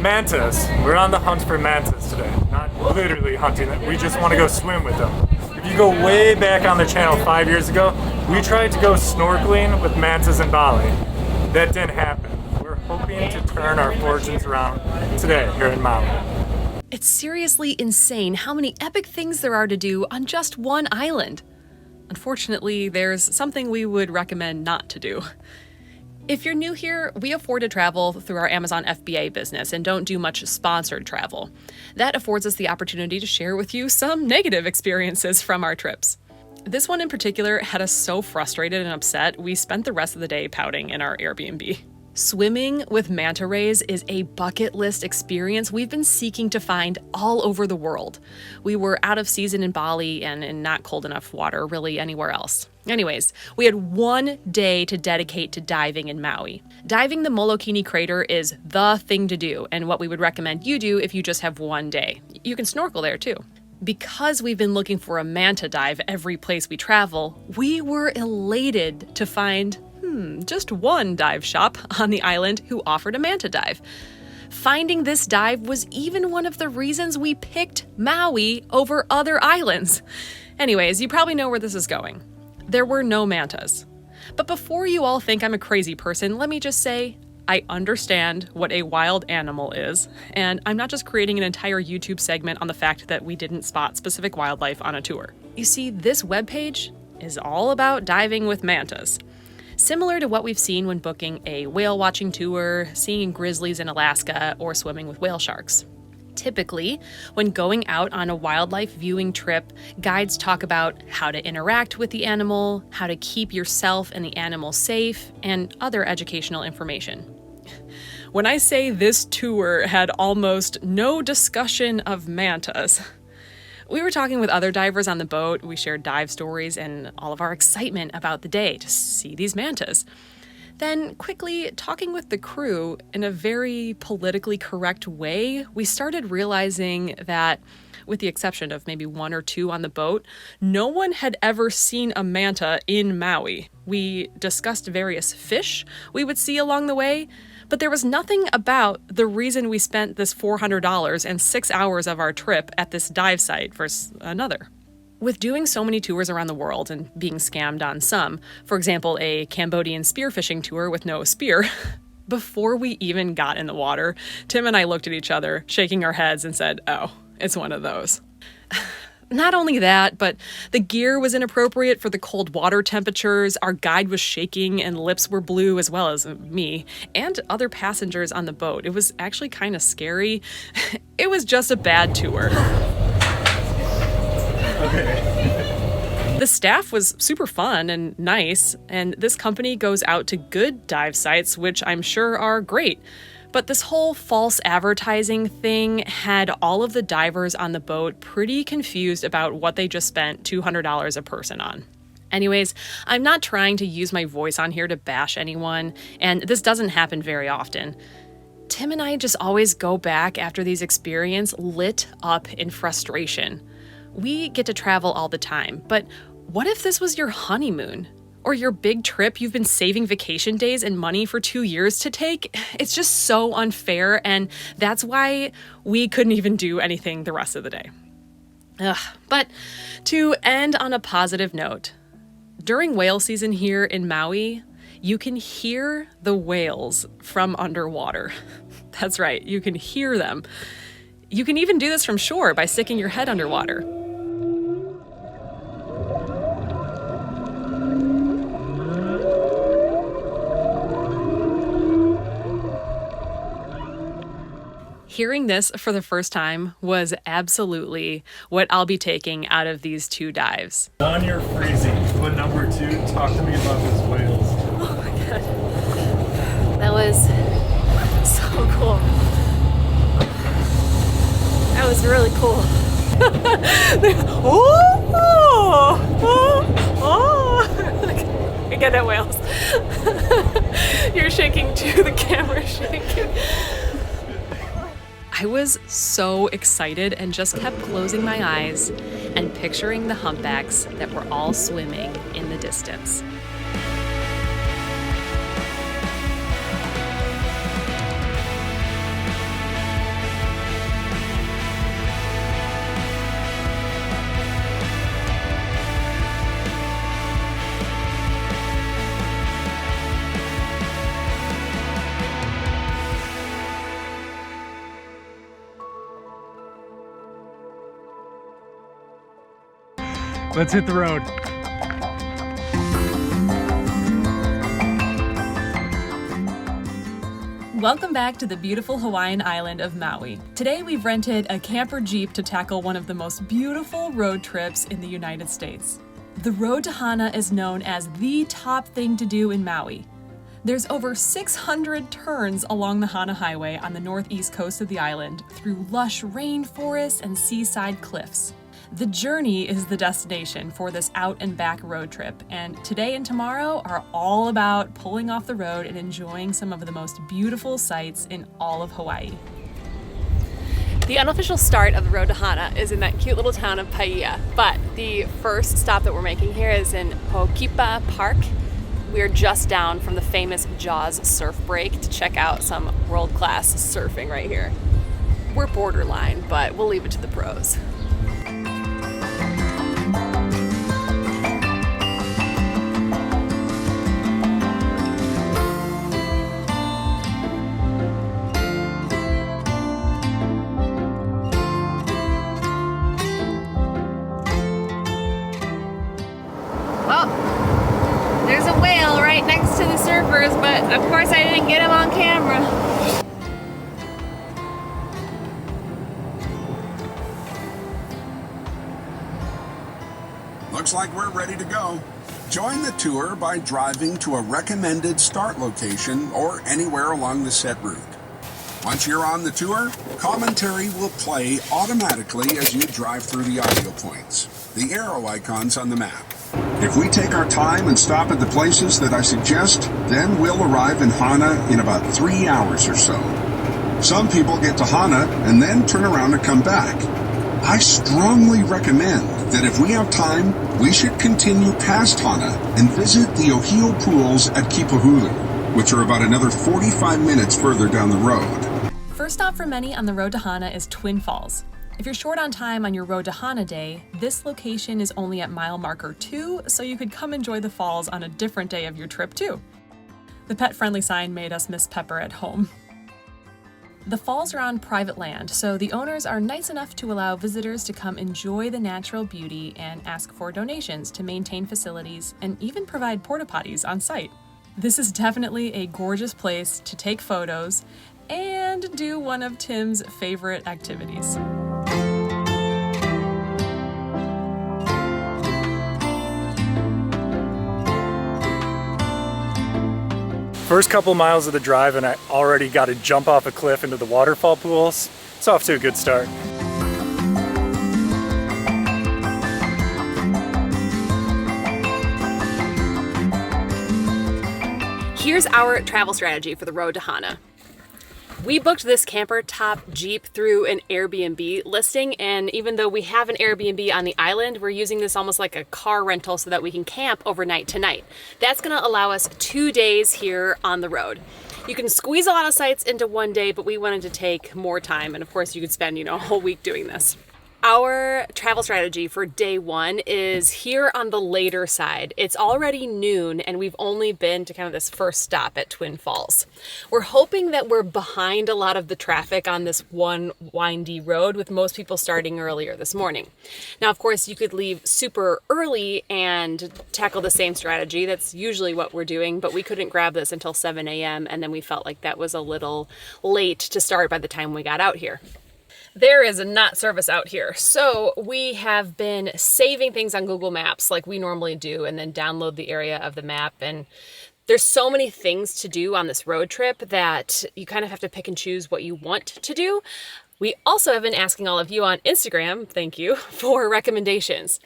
Mantas. We're on the hunt for mantas today. Not literally hunting them. We just want to go swim with them. If you go way back on the channel 5 years ago, we tried to go snorkeling with mantas in Bali. That didn't happen. We're hoping to turn our fortunes around today here in Maui. It's seriously insane how many epic things there are to do on just one island. Unfortunately, there's something we would recommend not to do. If you're new here, we afford to travel through our Amazon FBA business and don't do much sponsored travel. That affords us the opportunity to share with you some negative experiences from our trips. This one in particular had us so frustrated and upset, we spent the rest of the day pouting in our Airbnb. Swimming with manta rays is a bucket list experience we've been seeking to find all over the world. We were out of season in Bali and in not cold enough water really anywhere else. Anyways, we had 1 day to dedicate to diving in Maui. Diving the Molokai crater is the thing to do and what we would recommend you do if you just have 1 day. You can snorkel there too. Because we've been looking for a manta dive every place we travel, we were elated to find just one dive shop on the island who offered a manta dive. Finding this dive was even one of the reasons we picked Maui over other islands. Anyways, you probably know where this is going. There were no mantas. But before you all think I'm a crazy person, let me just say, I understand what a wild animal is, and I'm not just creating an entire YouTube segment on the fact that we didn't spot specific wildlife on a tour. You see, this webpage is all about diving with mantas. Similar to what we've seen when booking a whale watching tour, seeing grizzlies in Alaska, or swimming with whale sharks. Typically, when going out on a wildlife viewing trip, guides talk about how to interact with the animal, how to keep yourself and the animal safe, and other educational information. When I say this tour had almost no discussion of mantas, we were talking with other divers on the boat, we shared dive stories and all of our excitement about the day to see these mantas. Then, quickly talking with the crew in a very politically correct way, we started realizing that, with the exception of maybe 1 or 2 on the boat, no one had ever seen a manta in Maui. We discussed various fish we would see along the way, but there was nothing about the reason we spent this $400 and 6 hours of our trip at this dive site versus another. With doing so many tours around the world and being scammed on some, for example, a Cambodian spearfishing tour with no spear, before we even got in the water, Tim and I looked at each other, shaking our heads and said, oh, it's one of those. Not only that, but the gear was inappropriate for the cold water temperatures, our guide was shaking and lips were blue as well as me, and other passengers on the boat. It was actually kind of scary. It was just a bad tour. The The staff was super fun and nice, and this company goes out to good dive sites, which I'm sure are great. But this whole false advertising thing had all of the divers on the boat pretty confused about what they just spent $200 a person on. Anyways, I'm not trying to use my voice on here to bash anyone, and this doesn't happen very often. Tim and I just always go back after these experiences lit up in frustration. We get to travel all the time, but what if this was your honeymoon? Or your big trip you've been saving vacation days and money for 2 years to take? It's just so unfair, and that's why we couldn't even do anything the rest of the day. But to end on a positive note, during whale season here in Maui, you can hear the whales from underwater. That's right, you can hear them. You can even do this from shore by sticking your head underwater. Hearing this for the first time was absolutely what I'll be taking out of these 2 dives. Don, you're freezing. But number 2, talk to me about those whales. Oh my god. That was so cool. That was really cool. I get that, whales. You're shaking too, the camera's shaking. I was so excited and just kept closing my eyes and picturing the humpbacks that were all swimming in the distance. Let's hit the road. Welcome back to the beautiful Hawaiian island of Maui. Today we've rented a camper Jeep to tackle one of the most beautiful road trips in the United States. The road to Hana is known as the top thing to do in Maui. There's over 600 turns along the Hana Highway on the northeast coast of the island through lush rainforests and seaside cliffs. The journey is the destination for this out and back road trip, and today and tomorrow are all about pulling off the road and enjoying some of the most beautiful sights in all of Hawaii. The unofficial start of the road to Hana is in that cute little town of Paia, but the first stop that we're making here is in Ho'okipa Park. We're just down from the famous Jaws surf break to check out some world-class surfing right here. We're borderline, but we'll leave it to the pros. There's a whale right next to the surfers, but of course I didn't get him on camera. Looks like we're ready to go. Join the tour by driving to a recommended start location or anywhere along the set route. Once you're on the tour, commentary will play automatically as you drive through the audio points, the arrow icons on the map. If we take our time and stop at the places that I suggest, then we'll arrive in Hana in about 3 hours or so. Some people get to Hana and then turn around and come back. I strongly recommend that if we have time, we should continue past Hana and visit the Oheo pools at Kipahulu, which are about another 45 minutes further down the road. First stop for many on the road to Hana is Twin Falls. If you're short on time on your road to Hana day, this location is only at mile marker 2, so you could come enjoy the falls on a different day of your trip too. The pet-friendly sign made us miss Pepper at home. The falls are on private land, so the owners are nice enough to allow visitors to come enjoy the natural beauty and ask for donations to maintain facilities and even provide porta potties on site. This is definitely a gorgeous place to take photos and do one of Tim's favorite activities. First couple miles of the drive and I already got to jump off a cliff into the waterfall pools. It's off to a good start. Here's our travel strategy for the road to Hana. We booked this camper top Jeep through an Airbnb listing, and even though we have an Airbnb on the island, we're using this almost like a car rental so that we can camp overnight tonight. That's gonna allow us 2 days here on the road. You can squeeze a lot of sites into one day, but we wanted to take more time, and of course you could spend, a whole week doing this. Our travel strategy for day one is here on the later side. It's already noon and we've only been to kind of this first stop at Twin Falls. We're hoping that we're behind a lot of the traffic on this one windy road, with most people starting earlier this morning. Now, of course, you could leave super early and tackle the same strategy. That's usually what we're doing, but we couldn't grab this until 7 a.m. and then we felt like that was a little late to start by the time we got out here. There is a not service out here, so we have been saving things on Google Maps like we normally do and then download the area of the map. And there's so many things to do on this road trip that you kind of have to pick and choose what you want to do. We also have been asking all of you on Instagram, thank you, for recommendations.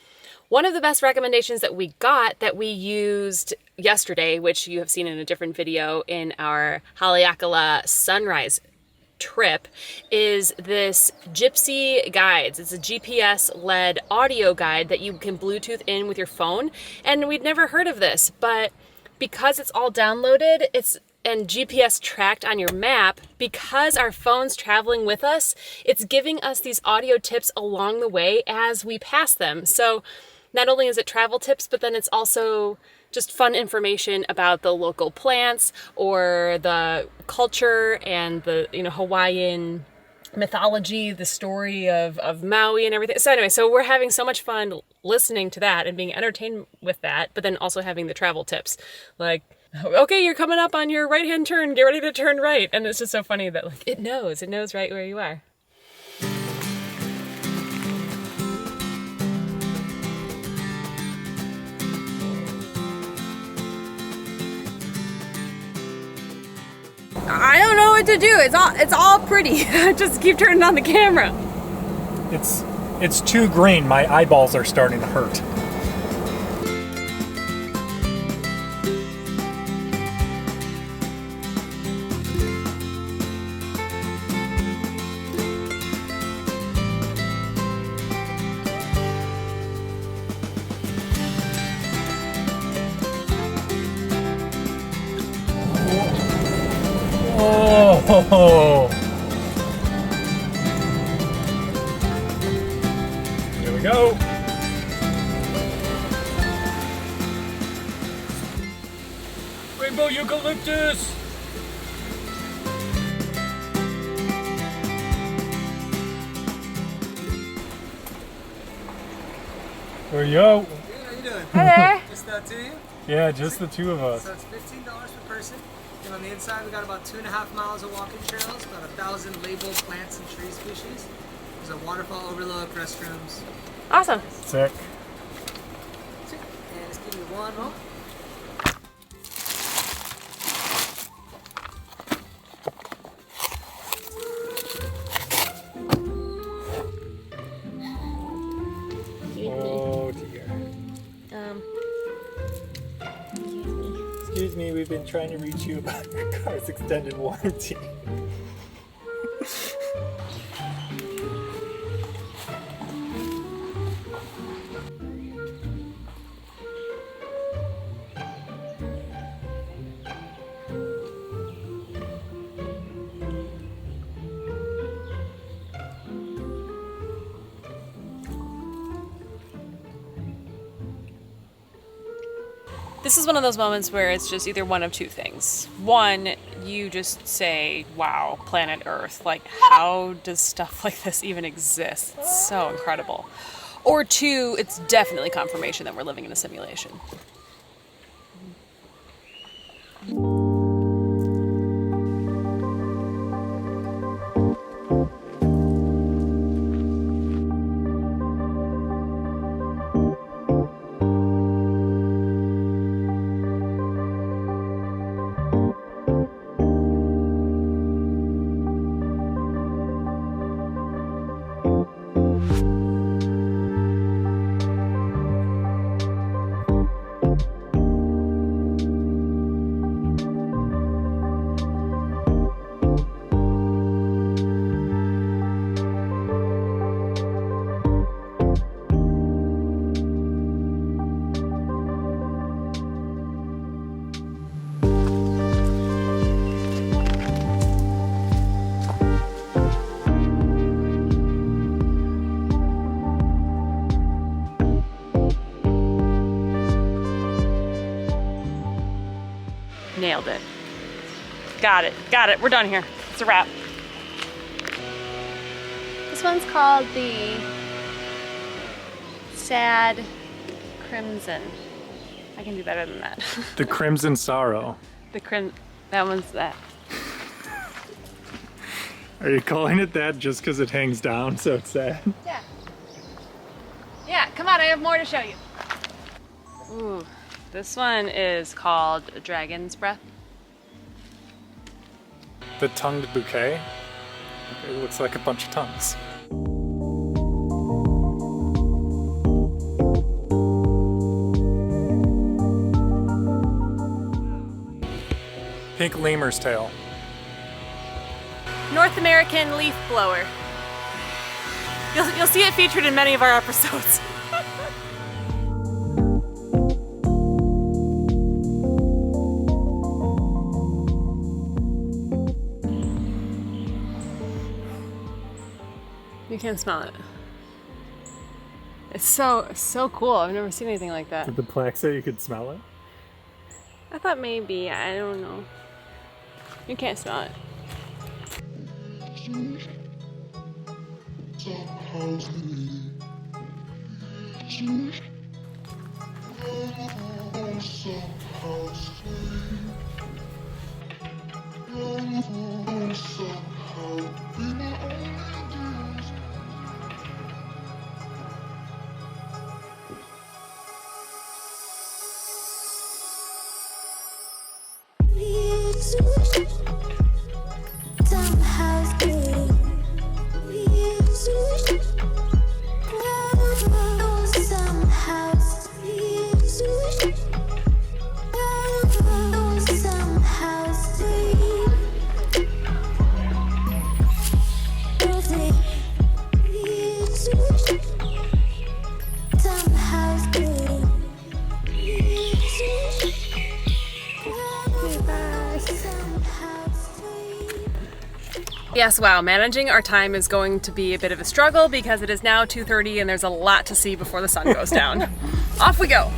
One of the best recommendations that we got that we used yesterday, which you have seen in a different video in our Haleakala sunrise trip, is this Gypsy Guides. It's a GPS-led audio guide that you can Bluetooth in with your phone. And we'd never heard of this, but because it's all downloaded, and GPS tracked on your map, because our phone's traveling with us, it's giving us these audio tips along the way as we pass them. So not only is it travel tips, but then it's also just fun information about the local plants or the culture and the Hawaiian mythology, the story of Maui and everything. So anyway, so we're having so much fun listening to that and being entertained with that, but then also having the travel tips. Like, okay, you're coming up on your right-hand turn, get ready to turn right. And it's just so funny that it knows right where you are. I don't know what to do. It's all pretty. Just keep turning on the camera. It's too green. My eyeballs are starting to hurt. Oh! Here we go. Rainbow eucalyptus. There you go. Hey, how you doing? Hi there. Just two of you? Yeah, just the two of us. So it's $15 per person. And on the inside, we got about 2.5 miles of walking trails, about 1,000 labeled plants and tree species. There's a waterfall overlook, restrooms. Awesome. Sick. And just give me one moment. Oh dear. Excuse me, we've been trying to reach you about your car's extended warranty. This is one of those moments where it's just either one of two things. One, you just say, wow, planet Earth, like how does stuff like this even exist? It's so incredible. Or two, it's definitely confirmation that we're living in a simulation. Nailed it. Got it. Got it. We're done here. It's a wrap. This one's called the Sad Crimson. I can do better than that. The Crimson Sorrow. That one's that. Are you calling it that just because it hangs down so it's sad? Yeah. Yeah, come on, I have more to show you. Ooh, this one is called Dragon's Breath. The tongued bouquet? It looks like a bunch of tongues. Pink lemur's tail. North American leaf blower. You'll see it featured in many of our episodes. You can't smell it. It's so cool. I've never seen anything like that. Did the plaque say you could smell it? I thought maybe, I don't know. You can't smell it. Yes, wow, managing our time is going to be a bit of a struggle because it is now 2:30 and there's a lot to see before the sun goes down. Off we go!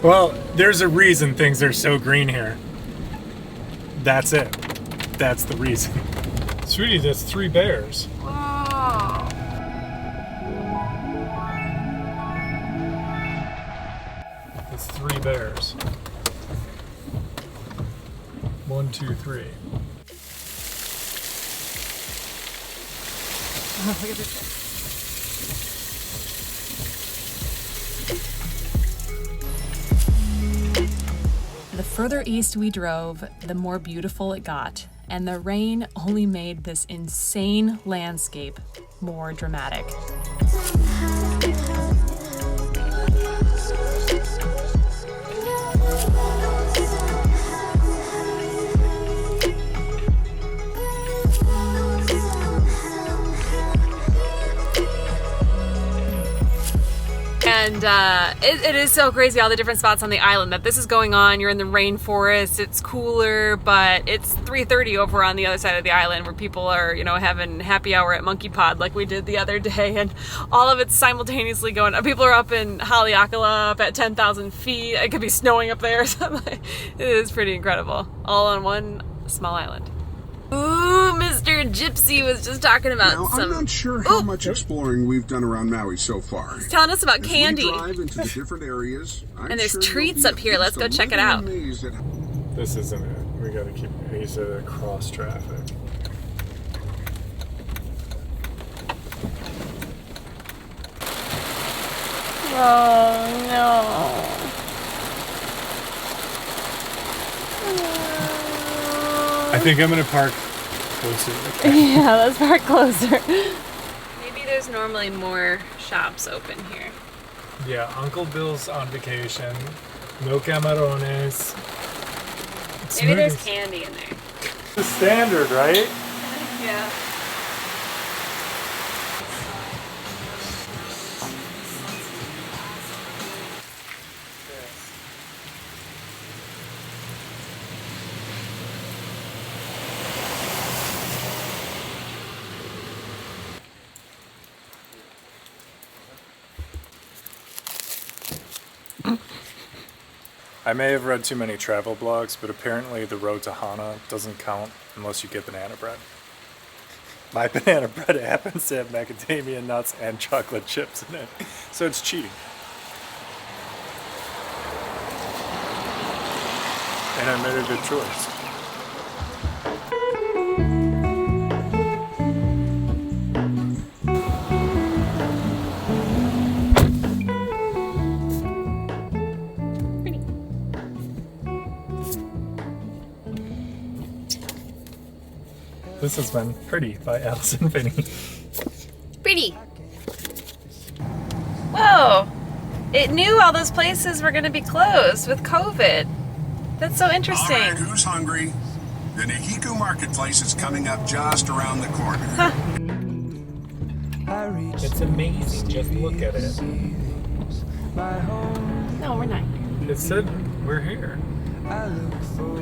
Well, there's a reason things are so green here. That's it. That's the reason. Sweetie, that's 3 bears. Wow. That's 3 bears. 1, 2, 3. Oh, look at this thing. The further east we drove, the more beautiful it got, and the rain only made this insane landscape more dramatic. And it is so crazy, all the different spots on the island that this is going on. You're in the rainforest, it's cooler, but it's 3:30 over on the other side of the island where people are, you know, having happy hour at Monkey Pod like we did the other day, and all of it's simultaneously going on. People are up in Haleakala up at 10,000 feet. It could be snowing up there or something. It is pretty incredible, all on one small island. Ooh, Mr. Gypsy was just talking about now, I'm not sure how much exploring we've done around Maui so far. He's telling us about As candy. we drive into the different areas, And there's treats up here. Let's go check it out. This isn't it. We gotta keep he's across traffic. Oh no. I think I'm gonna park closer. Yeah, let's park closer. Maybe there's normally more shops open here. Yeah, Uncle Bill's on vacation. No camarones. Maybe there's candy in there. The standard, right? Yeah. I may have read too many travel blogs, but apparently the road to Hana doesn't count unless you get banana bread. My banana bread happens to have macadamia nuts and chocolate chips in it, so it's cheating. And I made a good choice. This has been Pretty by Allison Finney. Pretty. Whoa! It knew all those places were going to be closed with COVID. That's so interesting. All right, who's hungry? The Nahiku Marketplace is coming up just around the corner. Huh. It's amazing. Just look at it. No, we're not. It said we're here.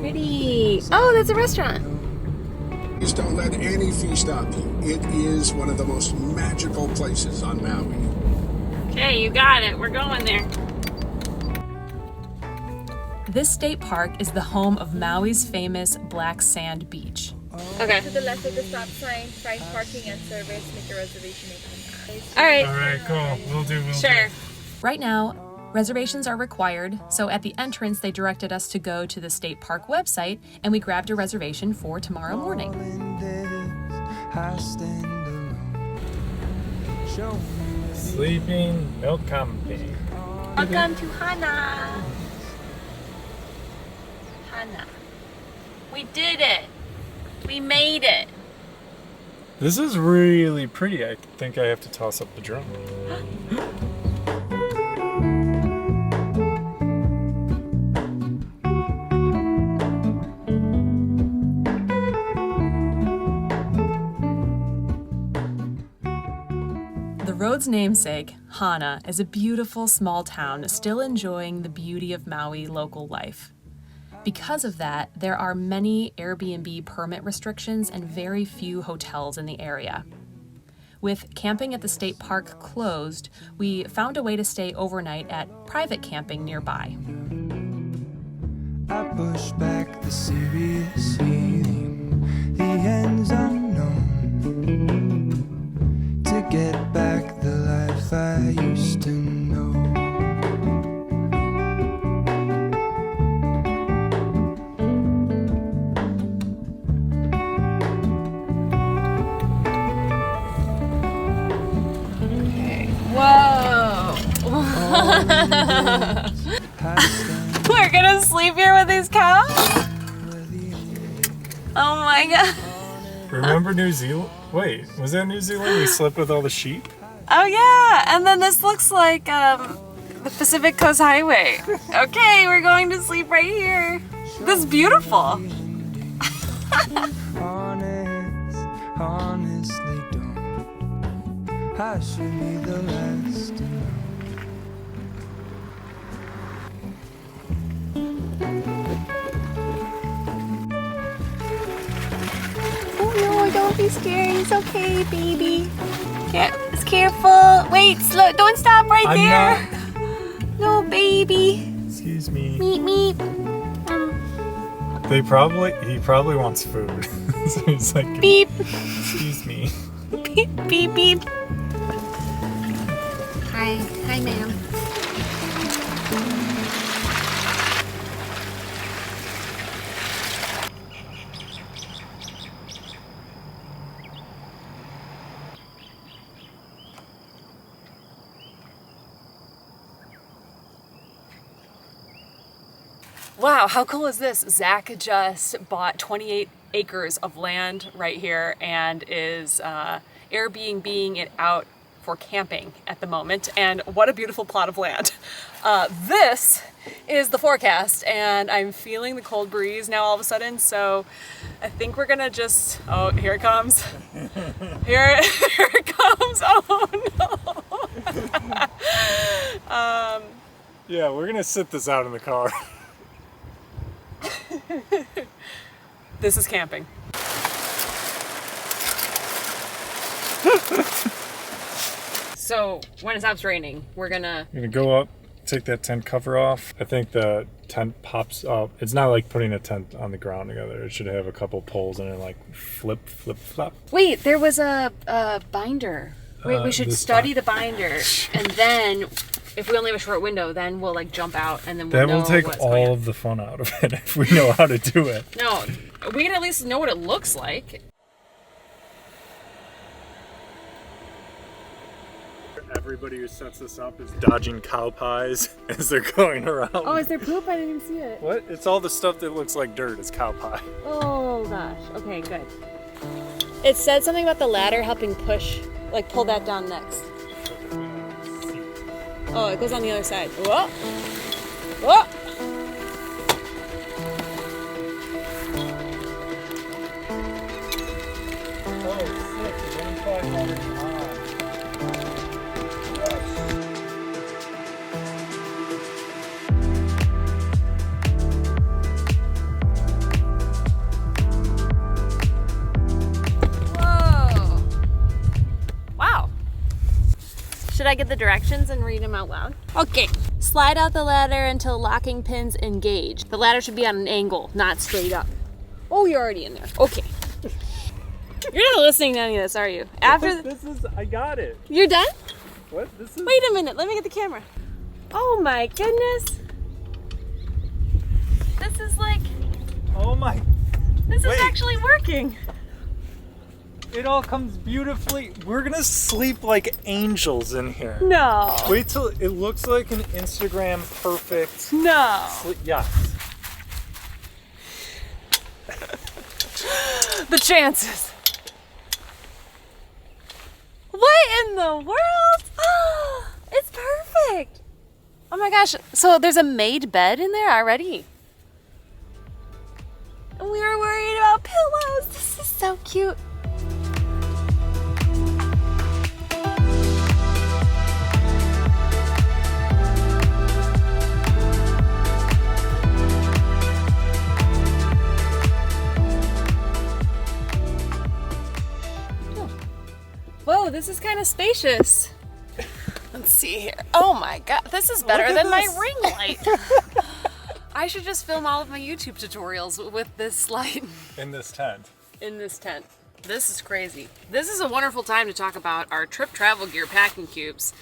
Pretty. Oh, that's a restaurant. Please don't let any fee stop you. It is one of the most magical places on Maui. Okay, you got it. We're going there. This state park is the home of Maui's famous black sand beach. Okay. To the left of the stop sign, find parking and service, make a reservation. All right. All right, cool. We'll do. Sure. Right now, reservations are required, so at the entrance they directed us to go to the state park website, and we grabbed a reservation for tomorrow morning. Sleeping Milk Company. Welcome to Hana. Hana. We did it. We made it. This is really pretty. I think I have to toss up the drone. The road's namesake, Hana, is a beautiful small town still enjoying the beauty of Maui local life. Because of that, there are many Airbnb permit restrictions and very few hotels in the area. With camping at the state park closed, we found a way to stay overnight at private camping nearby. I push back the serious feeling, the end's unknown, to get back the life I used to know. Whoa! We're gonna sleep here with these cows? Oh my god. Remember New Zealand? Wait, was that New Zealand? We slept with all the sheep? Oh yeah, and then this looks like the Pacific Coast Highway. Okay, we're going to sleep right here. This is beautiful. Honestly don't. I should be the last to know. Oh no, don't be scared. It's okay, baby. It's careful. Wait, slow. Don't stop right there. No, baby. Excuse me. Meep, meep. He probably wants food. So he's like, beep. Excuse me. Beep, beep, beep. Hi, ma'am. Wow, how cool is this? Zach just bought 28 acres of land right here and is Airbnb-ing it out for camping at the moment. And what a beautiful plot of land. This is the forecast, and I'm feeling the cold breeze now all of a sudden, so I think we're gonna just, oh, here it comes. Here it comes, oh no. Yeah, we're gonna sit this out in the car. This is camping. So when it stops raining, we're gonna go up, take that tent cover off. I think the tent pops up. It's not like putting a tent on the ground together. It should have a couple poles and it like flip, flop. Wait, there was a binder. Wait, we should study the binder, and then if we only have a short window, then we'll like jump out, and then we'll know That will take what's all of the fun out of it if we know how to do it. No, we can at least know what it looks like. Everybody who sets this up is dodging cow pies as they're going around. Oh, is there poop? I didn't even see it. What? It's all the stuff that looks like dirt is cow pie. Oh gosh. Okay, good. It said something about the ladder helping push, like pull that down next. Oh, it goes on the other side. Whoa! Whoa! Should I get the directions and read them out loud? Okay. Slide out the ladder until locking pins engage. The ladder should be on an angle, not straight up. Oh, you're already in there. Okay. You're not listening to any of this, are you? After this is, I got it. You're done? What? This is. Wait a minute. Let me get the camera. Oh my goodness. This is like. Oh my. This is actually working. It all comes beautifully. We're gonna sleep like angels in here. No. Wait till it looks like an Instagram perfect. No. Yes. The chances. What in the world? Oh, it's perfect. Oh my gosh. So there's a made bed in there already. And we were worried about pillows. This is so cute. Whoa, this is kind of spacious. Let's see here. Oh my god, this is better than my ring light. I should just film all of my YouTube tutorials with this light. In this tent. In this tent. This is crazy. This is a wonderful time to talk about our trip travel gear packing cubes.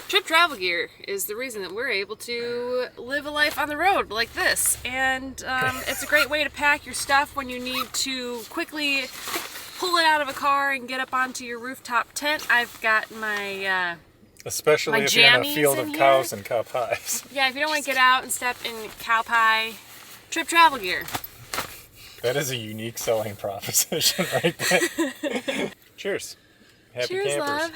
Trip travel gear is the reason that we're able to live a life on the road like this. And it's a great way to pack your stuff when you need to quickly pull it out of a car and get up onto your rooftop tent. I've got my especially my if you're in a jammies field in of here. cows and cow pies. Yeah, if you don't want to get out and step in cow pie, trip travel gear. That is a unique selling proposition right there. Cheers. Happy Cheers, campers. love.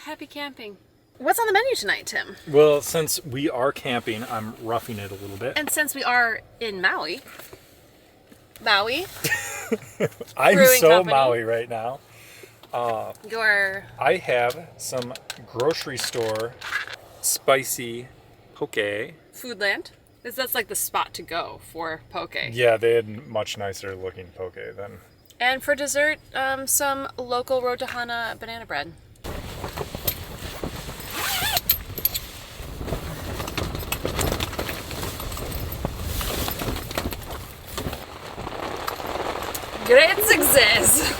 Happy camping. What's on the menu tonight, Tim? Well, since we are camping, I'm roughing it a little bit. And since we are in Maui. I'm Brewing so company. Maui right now. Your I have some grocery store spicy poke. Foodland. That's like the spot to go for poke. Yeah, they had much nicer looking poke than. And for dessert, some local Road to Hana banana bread. Great success!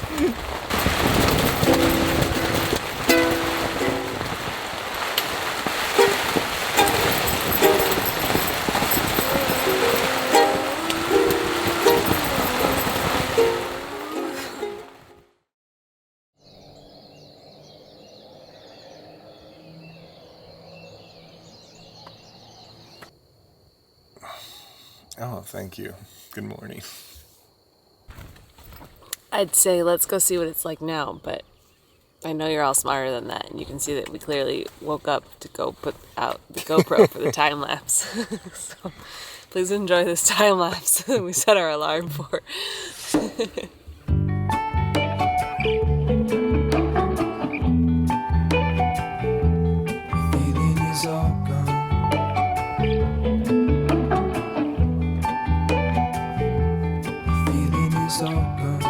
Oh, thank you. Good morning. I'd say let's go see what it's like now, but I know you're all smarter than that, and you can see that we clearly woke up to go put out the GoPro for the time lapse. So please enjoy this time lapse that we set our alarm for. Feeling is all gone. Feeling is all gone.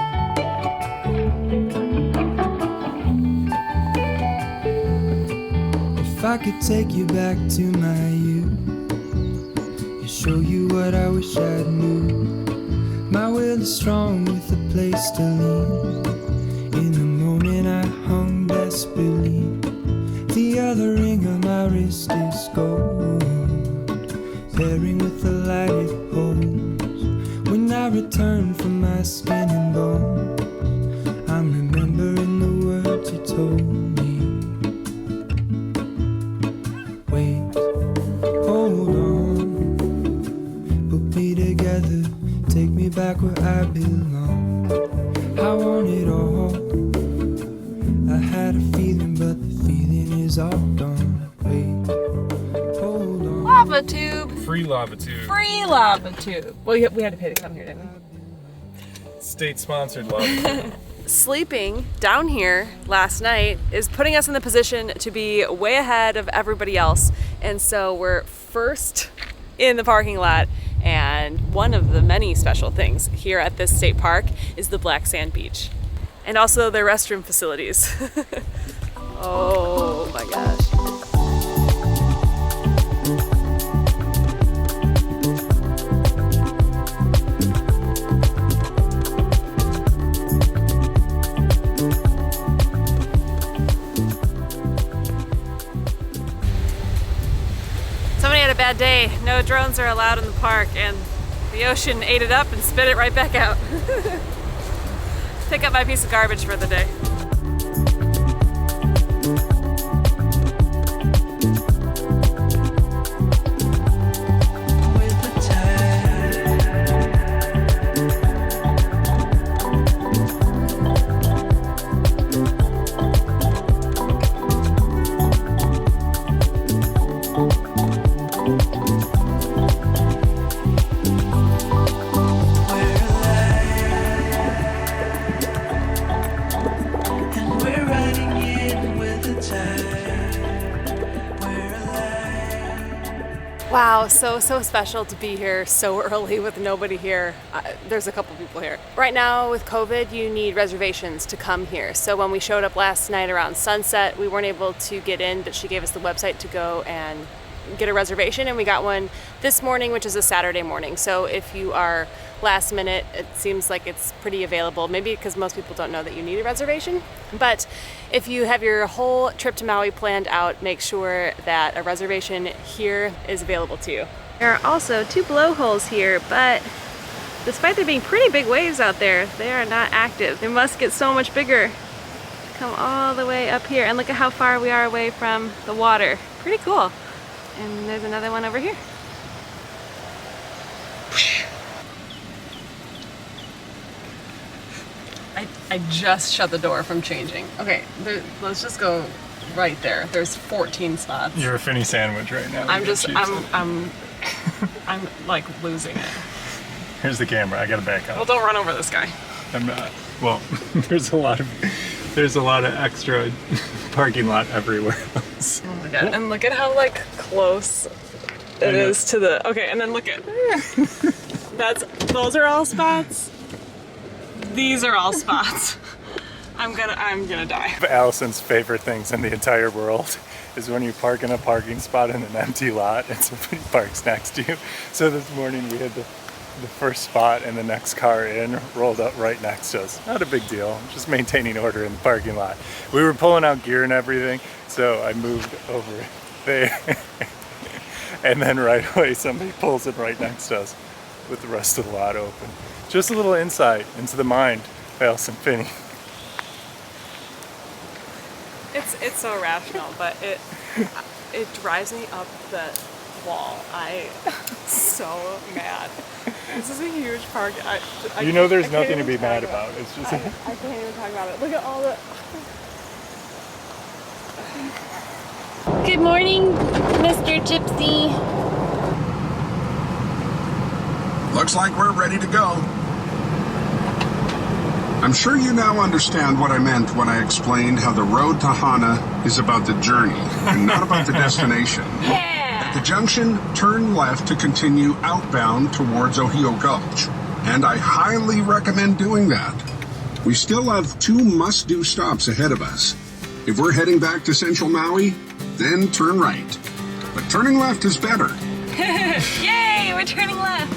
If I could take you back to my youth and show you what I wish I knew. My will is strong with a place to lean. In the moment I hung desperately. The other ring on my wrist is gold, pairing with the light it holds. When I return from my skin and bones, I'm remembering the words you told me. Wait, hold on, put me together, take me back where I belong. I want it all. I had a feeling, but the feeling is all gone. Wait, hold on. Lava tube. Free lava tube. Free lava tube. Well, we had to pay to come here, didn't we? State-sponsored lava tube. Sleeping down here last night is putting us in the position to be way ahead of everybody else. And so we're first in the parking lot. And one of the many special things here at this state park is the black sand beach. And also their restroom facilities. Oh my gosh. Somebody had a bad day. No drones are allowed in the park, and the ocean ate it up and spit it right back out. Pick up my piece of garbage for the day. Wow, so special to be here so early with nobody here. There's a couple people here. Right now with COVID, you need reservations to come here. So when we showed up last night around sunset, we weren't able to get in, but she gave us the website to go and get a reservation, and we got one this morning, which is a Saturday morning. So if you are last minute, it seems like it's pretty available, maybe because most people don't know that you need a reservation. But if you have your whole trip to Maui planned out, make sure that a reservation here is available to you. There are also 2 blowholes here, but despite there being pretty big waves out there, they are not active. They must get so much bigger. Come all the way up here, and look at how far we are away from the water. Pretty cool. And there's another one over here. I just shut the door from changing. Okay, let's just go right there. There's 14 spots. You're a Finny sandwich right now. I'm like losing it. Here's the camera. I gotta back up. Well, don't run over this guy. I'm not. Well, there's a lot of extra parking lot everywhere else. Oh my god! And look at how like close it is to the. Okay, and then look at. Those are all spots. These are all spots. I'm gonna die. Allison's favorite things in the entire world is when you park in a parking spot in an empty lot and somebody parks next to you. So this morning we had the first spot and the next car in rolled up right next to us. Not a big deal, just maintaining order in the parking lot. We were pulling out gear and everything, so I moved over there. And then right away somebody pulls in right next to us with the rest of the lot open. Just a little insight into the mind of Allison Finney. It's so rational, but it drives me up the wall. I'm so mad. This is a huge park. You know there's nothing to be mad about. It's just I can't even talk about it. Look at all the Good morning, Mr. Gypsy. Looks like we're ready to go. I'm sure you now understand what I meant when I explained how the road to Hana is about the journey and not about the destination. At the junction, turn left to continue outbound towards Oheo Gulch, and I highly recommend doing that. We still have 2 must-do stops ahead of us. If we're heading back to Central Maui, then turn right. But turning left is better. Yay, we're turning left.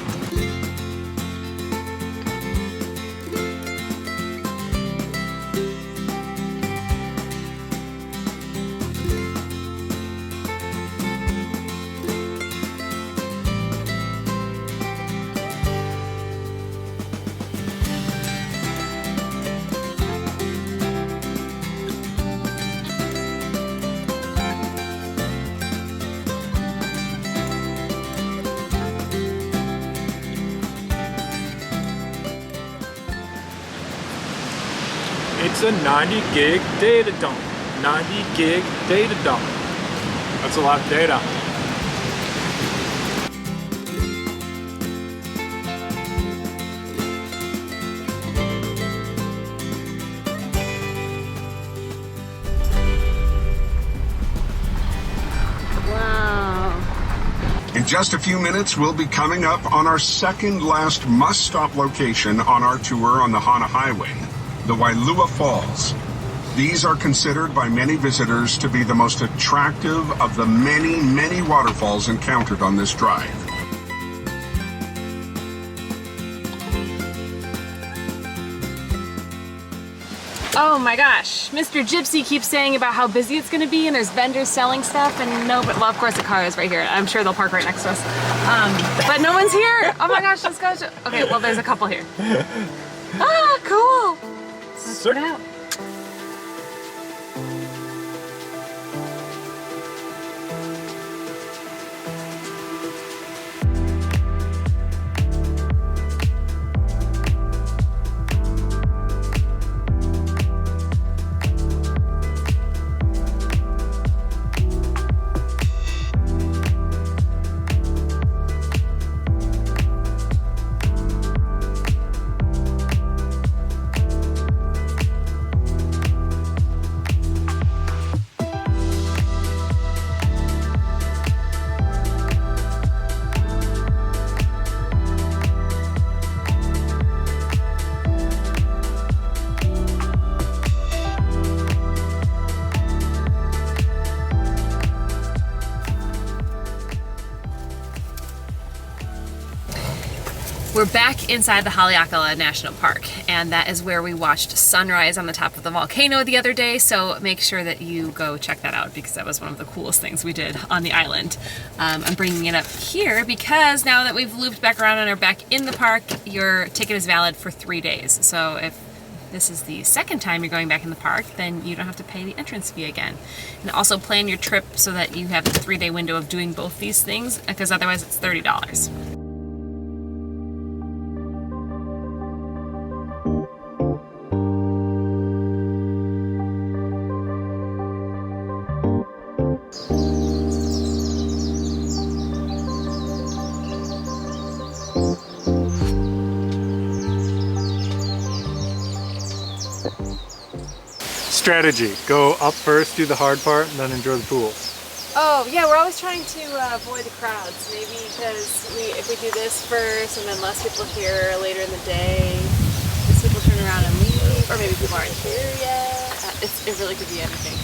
It's a 90 gig data dump. 90 gig data dump. That's a lot of data. In just a few minutes, we'll be coming up on our second last must-stop location on our tour on the Hana Highway, the Wailua Falls. These are considered by many visitors to be the most attractive of the many, many waterfalls encountered on this drive. Oh my gosh, Mr. Gypsy keeps saying about how busy it's gonna be and there's vendors selling stuff and no, but well, of course the car is right here. I'm sure they'll park right next to us. But no one's here. Oh my gosh, let's go. Okay, well there's a couple here. Ah, cool. Let's check it out. We're back inside the Haleakala National Park, and that is where we watched sunrise on the top of the volcano the other day, so make sure that you go check that out because that was one of the coolest things we did on the island. I'm bringing it up here because now that we've looped back around and are back in the park, your ticket is valid for 3 days. So if this is the second time you're going back in the park, then you don't have to pay the entrance fee again. And also plan your trip so that you have a 3-day window of doing both these things, because otherwise it's $30. Strategy. Go up first, do the hard part, and then enjoy the pools. Oh, yeah, we're always trying to avoid the crowds. Maybe because if we do this first and then less people here later in the day, less people turn around and leave, or maybe people aren't here yet. It really could be anything.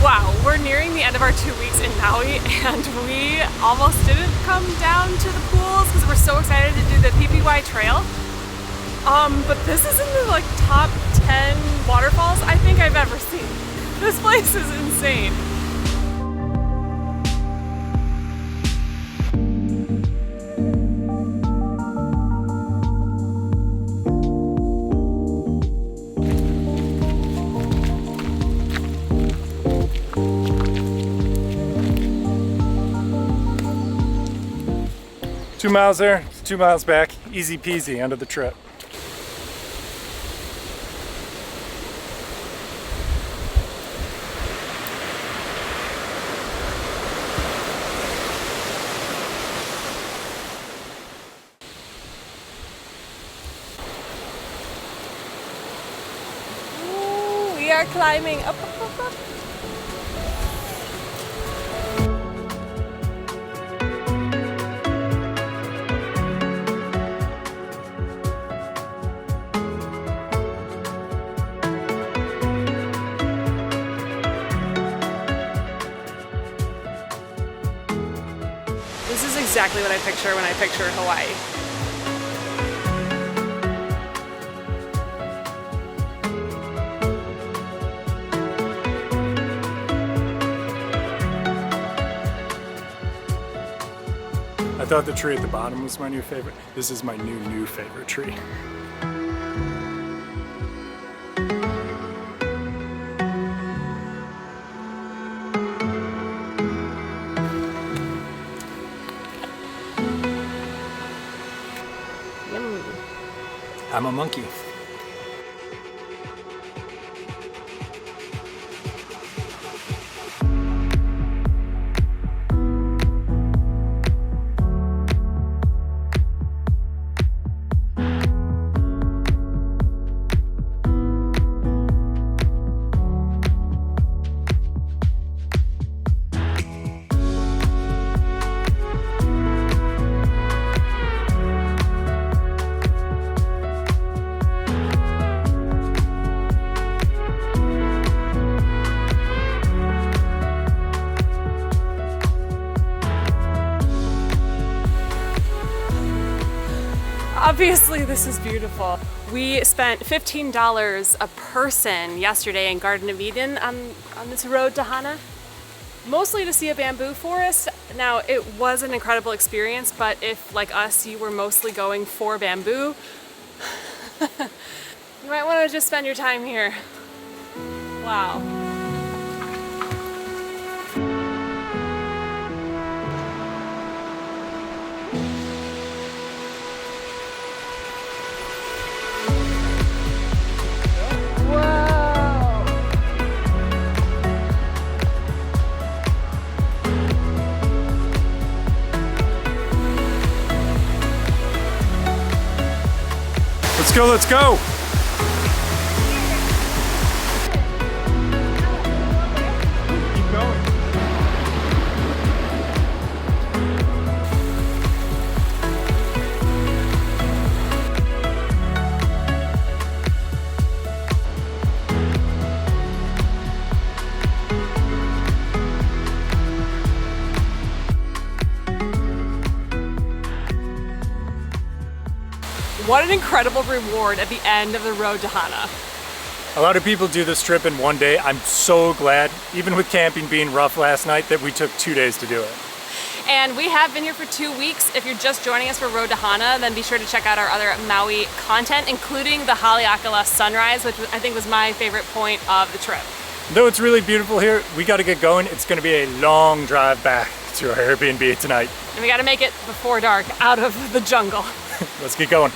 Wow, we're nearing the end of our 2 weeks in Maui, and we almost didn't come down to the pools because we're so excited to do the Pipiwai trail. But this is in the like top 10 waterfalls I think I've ever seen. This place is insane. 2 miles there, 2 miles back, easy peasy, end of the trip. Ooh, we are climbing up, up, up, up. This is exactly what I picture when I picture Hawaii. I thought the tree at the bottom was my new favorite. This is my new favorite tree. I'm a monkey. Obviously, this is beautiful. We spent $15 a person yesterday in Garden of Eden on this road to Hana, mostly to see a bamboo forest. Now, it was an incredible experience, but if, like us, you were mostly going for bamboo, you might want to just spend your time here. Wow. Let's go, let's go! Keep going. What an incredible reward at the end of the road to Hana. A lot of people do this trip in one day. I'm so glad, even with camping being rough last night, that we took 2 days to do it. And we have been here for 2 weeks. If you're just joining us for Road to Hana, then be sure to check out our other Maui content, including the Haleakala sunrise, which I think was my favorite point of the trip. Though it's really beautiful here, we gotta get going. It's gonna be a long drive back to our Airbnb tonight. And we gotta make it before dark out of the jungle. Let's get going.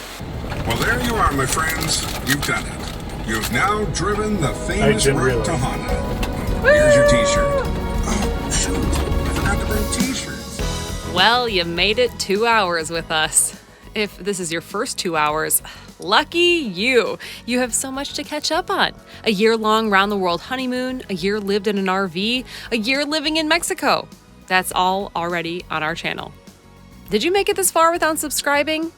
Well, there you are, my friends. You've done it. You've now driven the famous road to Hana. Here's your t-shirt. Oh, shoot. I forgot to bring t-shirts. Well, you made it 2 hours with us. If this is your first 2 hours, lucky you. You have so much to catch up on. A year-long round-the-world honeymoon, a year lived in an RV, a year living in Mexico. That's all already on our channel. Did you make it this far without subscribing?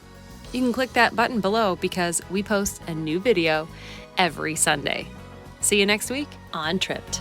You can click that button below because we post a new video every Sunday. See you next week on Tripped.